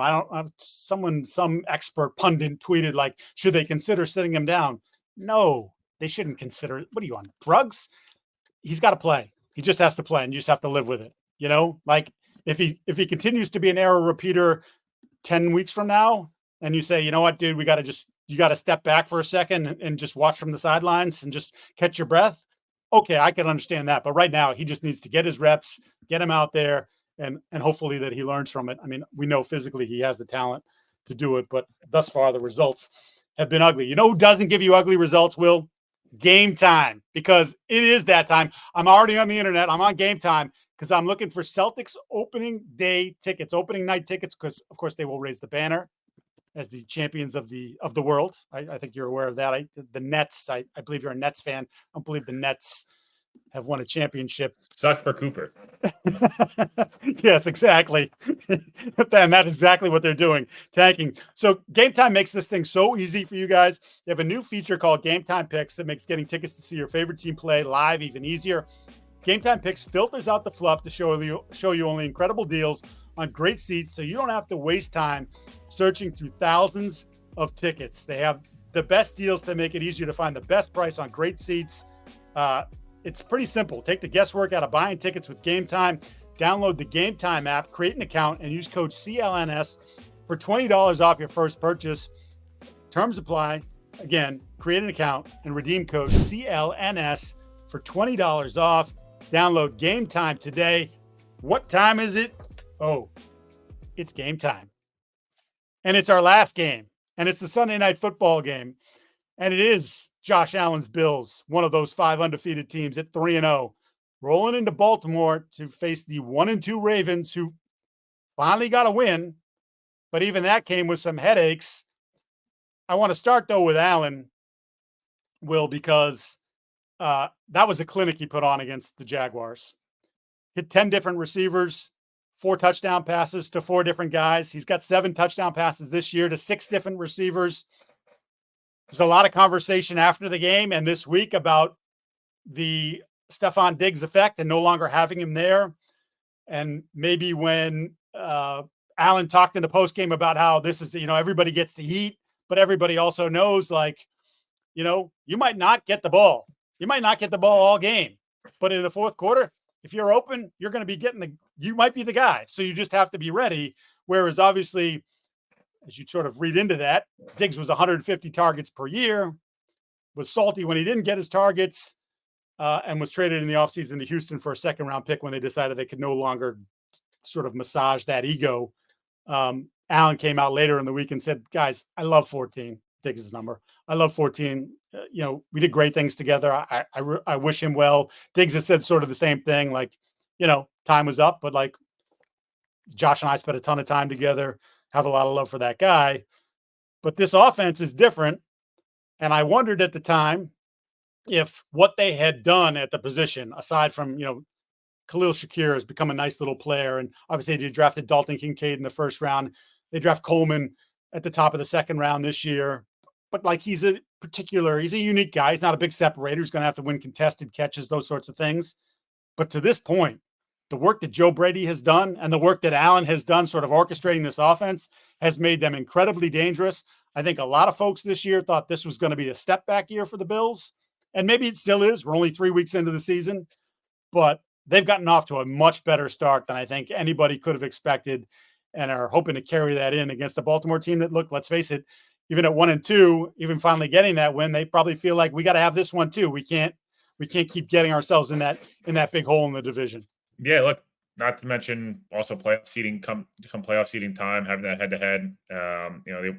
expert pundit tweeted, like, should they consider sitting him down? No, they shouldn't consider. What are you on, drugs? He's got to play. He just has to play, and you just have to live with it. Like, if he continues to be an error repeater 10 weeks from now, and you say, you know what, dude, you got to step back for a second and just watch from the sidelines and just catch your breath. Okay, I can understand that. But right now, he just needs to get his reps, get him out there, and hopefully that he learns from it. I mean, we know physically he has the talent to do it, but thus far the results have been ugly. You know who doesn't give you ugly results, Will? Game Time, because it is that time. I'm already on the internet. I'm on Game Time. because I'm looking for Celtics opening night tickets, because of course they will raise the banner as the champions of the world. I think you're aware of that. The Nets, I believe you're a Nets fan. I don't believe the Nets have won a championship. Suck for Cooper. Yes, exactly. And that's exactly what they're doing, tanking. So Game Time makes this thing so easy for you guys. They have a new feature called Game Time Picks that makes getting tickets to see your favorite team play live even easier. Game Time Picks filters out the fluff to show you only incredible deals on great seats, so you don't have to waste time searching through thousands of tickets. They have the best deals to make it easier to find the best price on great seats. It's pretty simple. Take the guesswork out of buying tickets with Game Time. Download the Game Time app, create an account, and use code CLNS for $20 off your first purchase. Terms apply. Again, create an account and redeem code CLNS for $20 off. Download Game Time today. What time is it? Oh, it's game time. And it's our last game. And it's the Sunday night football game. And it is Josh Allen's Bills, one of those 5 undefeated teams at 3-0, rolling into Baltimore to face the 1-2 Ravens, who finally got a win. But even that came with some headaches. I want to start, though, with Allen, Will, because that was a clinic he put on against the Jaguars. Hit 10 different receivers, 4 touchdown passes to 4 different guys. He's got 7 touchdown passes this year to 6 different receivers. There's a lot of conversation after the game and this week about the Stephon Diggs effect and no longer having him there. And maybe when Allen talked in the postgame about how this is, everybody gets the heat, but everybody also knows, you might not get the ball. You might not get the ball all game, but in the fourth quarter, if you're open, you're going to be you might be the guy. So you just have to be ready. Whereas obviously, as you sort of read into that, Diggs was 150 targets per year, was salty when he didn't get his targets, and was traded in the offseason to Houston for a second-round pick when they decided they could no longer sort of massage that ego. Allen came out later in the week and said, guys, I love 14, Diggs' number. I love 14. We did great things together. I wish him well. Diggs has said sort of the same thing, time was up, but Josh and I spent a ton of time together, have a lot of love for that guy. But this offense is different. And I wondered at the time if what they had done at the position, aside from, Khalil Shakir has become a nice little player. And obviously they drafted Dalton Kincaid in the first round. They draft Coleman at the top of the second round this year. But he's a unique guy. He's not a big separator. He's going to have to win contested catches, those sorts of things. But to this point, the work that Joe Brady has done and the work that Allen has done sort of orchestrating this offense has made them incredibly dangerous. I think a lot of folks this year thought this was going to be a step back year for the Bills. And maybe it still is. We're only 3 weeks into the season. But they've gotten off to a much better start than I think anybody could have expected, and are hoping to carry that in against the Baltimore team that, look, let's face it, even at 1-2, even finally getting that win, they probably feel like we got to have this one too. We can't keep getting ourselves in that big hole in the division. Yeah, look, not to mention also playoff seeding come playoff seeding time, having that head-to-head.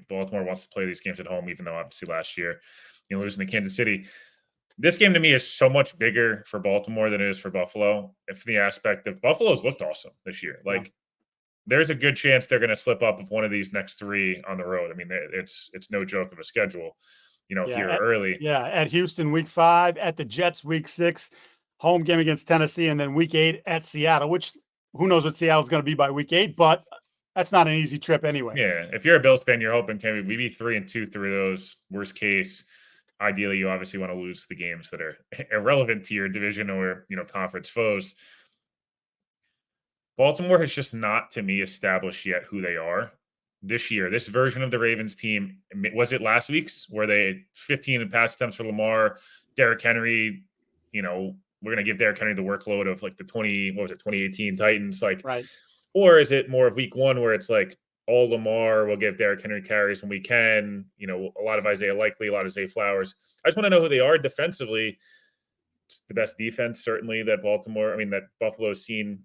Baltimore wants to play these games at home, even though obviously last year, losing to Kansas City. This game to me is so much bigger for Baltimore than it is for Buffalo. If the aspect of Buffalo's looked awesome this year, there's a good chance they're going to slip up with one of these next 3 on the road. I mean, it's no joke of a schedule, here early. Yeah, at Houston week 5, at the Jets week 6, home game against Tennessee, and then week 8 at Seattle, which who knows what Seattle's going to be by week 8, but that's not an easy trip anyway. Yeah, if you're a Bills fan, you're hoping, can we be 3-2 through those? Worst case, ideally, you obviously want to lose the games that are irrelevant to your division or, conference foes. Baltimore has just not, to me, established yet who they are this year. This version of the Ravens team, was it last week's where they had 15 pass attempts for Lamar, Derrick Henry, we're going to give Derrick Henry the workload of the 2018 Titans, right. Or is it more of week 1 where it's all Lamar, we'll give Derrick Henry carries when we can, a lot of Isaiah Likely, a lot of Zay Flowers. I just want to know who they are defensively. It's the best defense, certainly, that Buffalo's seen.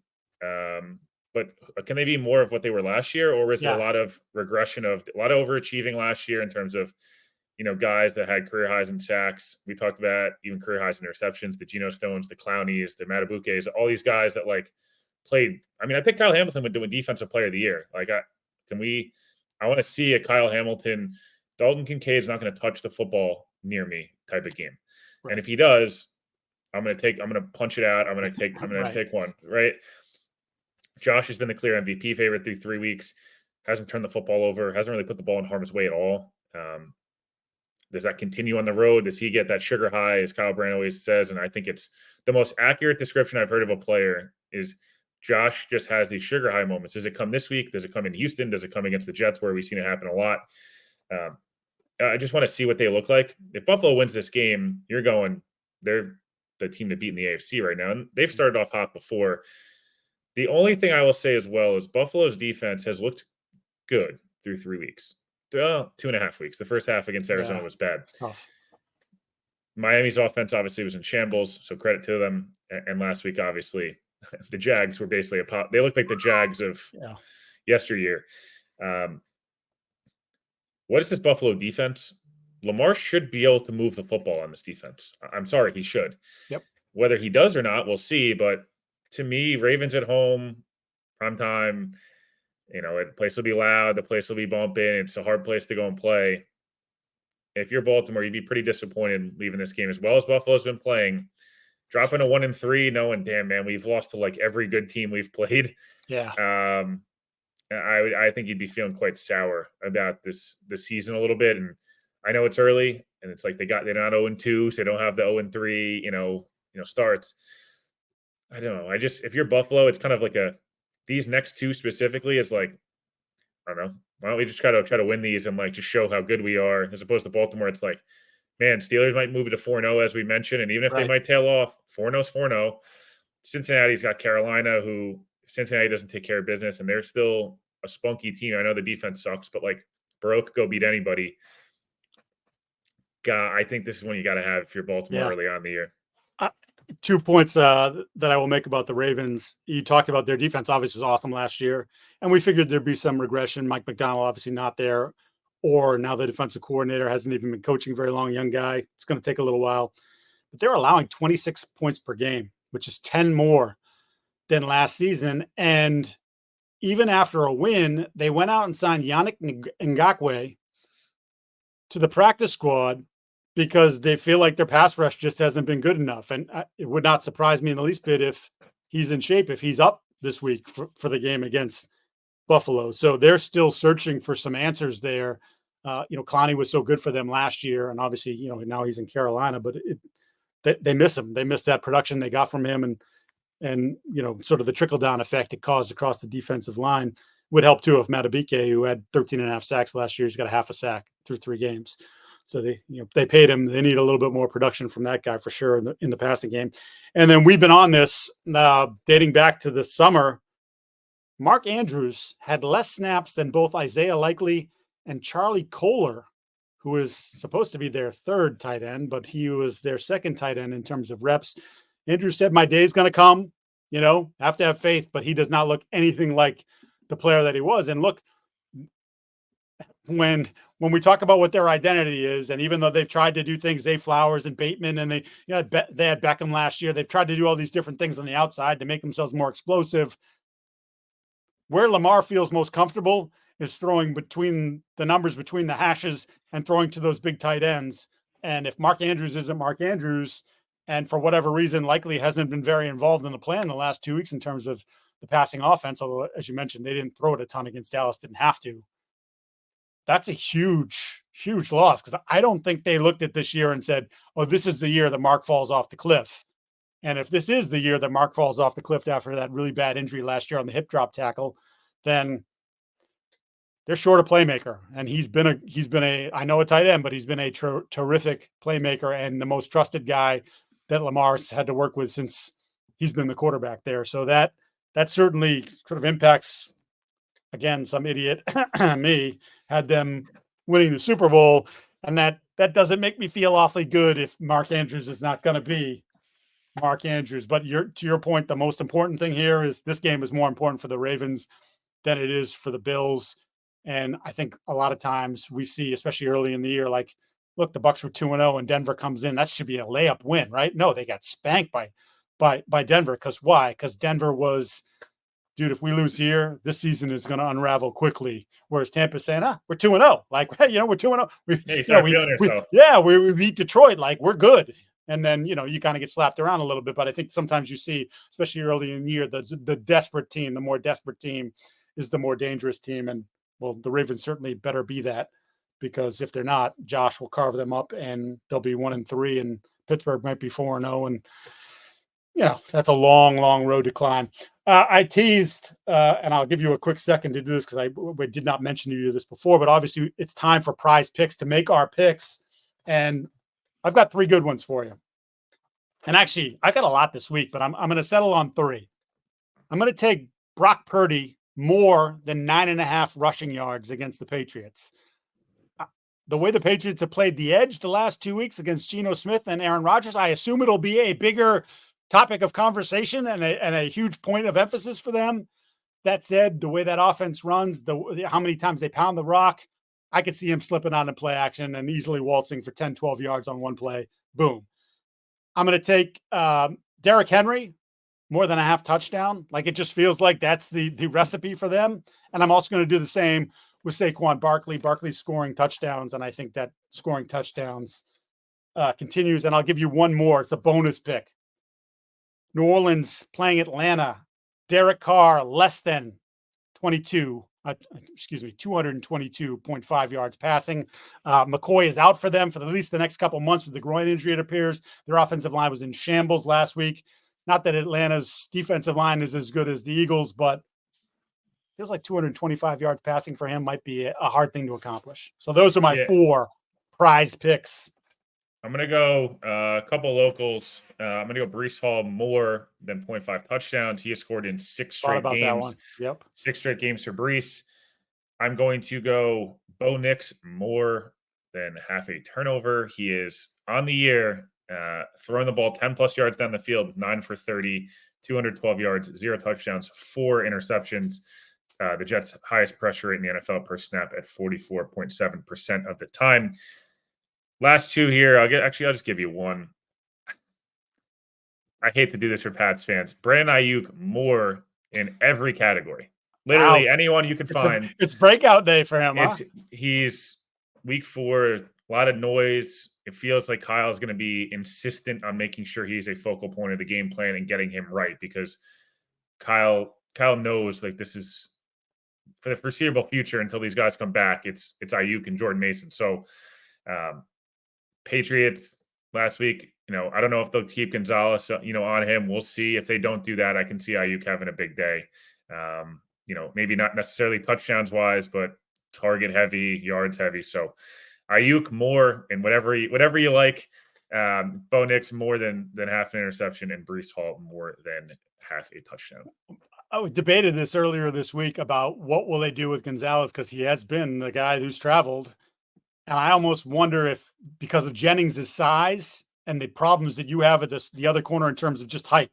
But can they be more of what they were last year, or was there a lot of regression of a lot of overachieving last year in terms of, guys that had career highs in sacks? We talked about even career highs in interceptions, the Geno Stones, the Clownies, the Matabukes, all these guys that played. I mean, I think Kyle Hamilton would do a defensive player of the year. Like, I want to see a Kyle Hamilton, Dalton Kincaid's not going to touch the football near me type of game. Right. And if he does, I'm going to punch it out. I'm going to Right. pick one, right? Josh has been the clear MVP favorite through 3 weeks. Hasn't turned the football over. Hasn't really put the ball in harm's way at all. Does that continue on the road? Does he get that sugar high, as Kyle Brand always says? And I think it's the most accurate description I've heard of a player is Josh just has these sugar high moments. Does it come this week? Does it come in Houston? Does it come against the Jets, where we've seen it happen a lot? I just want to see what they look like. If Buffalo wins this game, you're going, they're the team to beat in the AFC right now. And they've started off hot before. The only thing I will say as well is Buffalo's defense has looked good through 3 weeks. 2.5 weeks. The first half against Arizona was bad. Tough. Miami's offense obviously was in shambles, so credit to them. And last week, obviously, the Jags were basically they looked like the Jags of yesteryear. What is this Buffalo defense? Lamar should be able to move the football on this defense. I'm sorry, he should. Yep. Whether he does or not, we'll see. But to me, Ravens at home, prime time, the place will be loud. The place will be bumping. It's a hard place to go and play. If you're Baltimore, you'd be pretty disappointed leaving this game, as well as Buffalo's been playing. Dropping to 1-3, knowing, damn, man, we've lost to like every good team we've played. Yeah. I think you'd be feeling quite sour about the season a little bit. And I know it's early, and it's like they're not 0-2, so they don't have the 0-3, starts. I don't know. If you're Buffalo, it's kind of like these next two specifically is like, I don't know. Why don't we just try to win these and like just show how good we are, as opposed to Baltimore? It's like, man, Steelers might move it to 4-0, as we mentioned, and even if they might tail off, 4-0's 4-0. Cincinnati's got Carolina, who Cincinnati doesn't take care of business, and they're still a spunky team. I know the defense sucks, but like Burrow could go beat anybody. God, I think this is one you got to have if you're Baltimore early on in the year. 2 points that I will make about the Ravens. You talked about their defense obviously was awesome last year, and we figured there'd be some regression. Mike McDonald obviously not there, or now the defensive coordinator hasn't even been coaching very long, young guy. It's going to take a little while. But they're allowing 26 points per game, which is 10 more than last season. And even after a win, they went out and signed Yannick Ngakoue to the practice squad because they feel like their pass rush just hasn't been good enough. And it would not surprise me in the least bit if he's in shape, if he's up this week for the game against Buffalo. So they're still searching for some answers there. Clowney was so good for them last year, and obviously, now he's in Carolina, but they miss him. They miss that production they got from him, and sort of the trickle down effect it caused across the defensive line would help too if Matabike, who had 13.5 sacks last year, he's got a half a sack through 3 games. So they paid him. They need a little bit more production from that guy for sure in the passing game. And then we've been on this dating back to the summer. Mark Andrews had less snaps than both Isaiah Likely and Charlie Kohler, who is supposed to be their third tight end, but he was their second tight end in terms of reps. Andrews said, my day's going to come, have to have faith, but he does not look anything like the player that he was. And look, when we talk about what their identity is, and even though they've tried to do things, Zay Flowers and Bateman, and they had Beckham last year, they've tried to do all these different things on the outside to make themselves more explosive. Where Lamar feels most comfortable is throwing between the numbers, between the hashes, and throwing to those big tight ends. And if Mark Andrews isn't Mark Andrews, and for whatever reason, likely hasn't been very involved in the plan the last 2 weeks in terms of the passing offense, although, as you mentioned, they didn't throw it a ton against Dallas, didn't have to. That's a huge, huge loss, because I don't think they looked at this year and said, oh, this is the year that Mark falls off the cliff. And if this is the year that Mark falls off the cliff after that really bad injury last year on the hip drop tackle, then they're short a playmaker. And he's been a I know a tight end, but he's been a terrific playmaker and the most trusted guy that Lamar's had to work with since he's been the quarterback there. So that certainly sort of impacts, again, some idiot, me, had them winning the Super Bowl. And that doesn't make me feel awfully good if Mark Andrews is not going to be Mark Andrews. But to your point, the most important thing here is this game is more important for the Ravens than it is for the Bills. And I think a lot of times we see, especially early in the year, like, look, the Bucs were 2-0 and Denver comes in. That should be a layup win, right? No, they got spanked by Denver. Because why? Because Denver was dude, if we lose here, this season is going to unravel quickly. Whereas Tampa's saying, we're 2-0. Like, we're 2-0. We beat Detroit. Like, we're good. And then, you kind of get slapped around a little bit. But I think sometimes you see, especially early in the year, the desperate team, the more desperate team is the more dangerous team. And, well, the Ravens certainly better be that, because if they're not, Josh will carve them up and they'll be 1-3 and Pittsburgh might be 4-0. And, that's a long, long road to climb. I teased, and I'll give you a quick second to do this because I did not mention to you this before, but obviously it's time for Prize Picks to make our picks. And I've got 3 good ones for you. And actually, I got a lot this week, but I'm going to settle on 3. I'm going to take Brock Purdy more than 9.5 rushing yards against the Patriots. The way the Patriots have played the edge the last 2 weeks against Geno Smith and Aaron Rodgers, I assume it'll be a bigger topic of conversation and a huge point of emphasis for them. That said, the way that offense runs, how many times they pound the rock, I could see him slipping on in play action and easily waltzing for 10, 12 yards on one play. Boom. I'm going to take Derrick Henry, more than a half touchdown. Like, it just feels like that's the recipe for them. And I'm also going to do the same with Saquon Barkley. Barkley's scoring touchdowns, and I think that scoring touchdowns continues. And I'll give you one more. It's a bonus pick. New Orleans playing Atlanta. Derek Carr, less than 222.5 yards passing. McCoy is out for them for at least the next couple months with the groin injury, it appears. Their offensive line was in shambles last week. Not that Atlanta's defensive line is as good as the Eagles, but feels like 225 yards passing for him might be a hard thing to accomplish. So those are my 4 prize picks. I'm going to go a couple locals. I'm going to go Breece Hall more than 0.5 touchdowns. He has scored in 6 straight games. That one. Yep. 6 straight games for Breece. I'm going to go Bo Nix more than half a turnover. He is on the year throwing the ball 10+ yards down the field, 9 for 30, 212 yards, 0 touchdowns, 4 interceptions. The Jets' highest pressure rate in the NFL per snap at 44.7% of the time. Last 2 here, I'll just give you one. I hate to do this for Pats fans. Brandon Ayuk more in every category. Literally anyone you can find. It's breakout day for him. He's week 4, a lot of noise. It feels like Kyle is going to be insistent on making sure he's a focal point of the game plan and getting him right, because Kyle knows, like, this is for the foreseeable future until these guys come back. It's Ayuk and Jordan Mason. So Patriots last week, I don't know if they'll keep Gonzalez, on him. We'll see. If they don't do that, I can see Ayuk having a big day. Maybe not necessarily touchdowns wise, but target heavy, yards heavy. So Ayuk more, and whatever you like. Bo Nix more than half an interception, and Breece Hall more than half a touchdown. I debated this earlier this week about what will they do with Gonzalez, because he has been the guy who's traveled. And I almost wonder if, because of Jennings' size and the problems that you have at the other corner in terms of just height.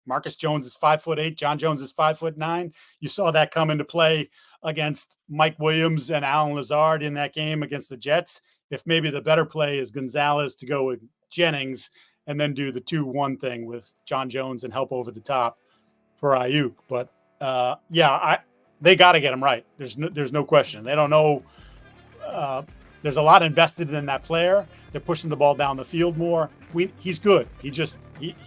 Marcus Jones is 5'8", John Jones is 5'9". You saw that come into play against Mike Williams and Alan Lazard in that game against the Jets. If maybe the better play is Gonzalez to go with Jennings and then do the 2-1 thing with John Jones and help over the top for Ayuk. But they got to get him right. There's no question. They don't know. There's a lot invested in that player. They're pushing the ball down the field more. He's good. He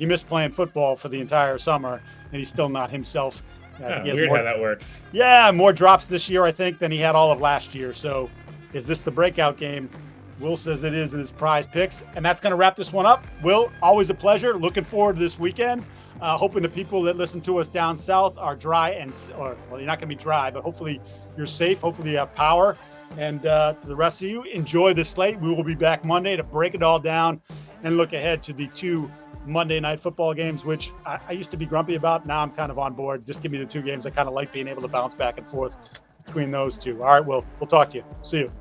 missed playing football for the entire summer, and he's still not himself. Weird how that works. Yeah, more drops this year, I think, than he had all of last year. So is this the breakout game? Will says it is in his prize picks. And that's going to wrap this one up. Will, always a pleasure. Looking forward to this weekend. Hoping the people that listen to us down south are dry you're not going to be dry, but hopefully you're safe. Hopefully you have power. And to the rest of you, enjoy the slate. We will be back Monday to break it all down and look ahead to the 2 Monday night football games, which I used to be grumpy about. Now I'm kind of on board. Just give me the 2 games. I kind of like being able to bounce back and forth between those 2. All right, we'll talk to you. See you.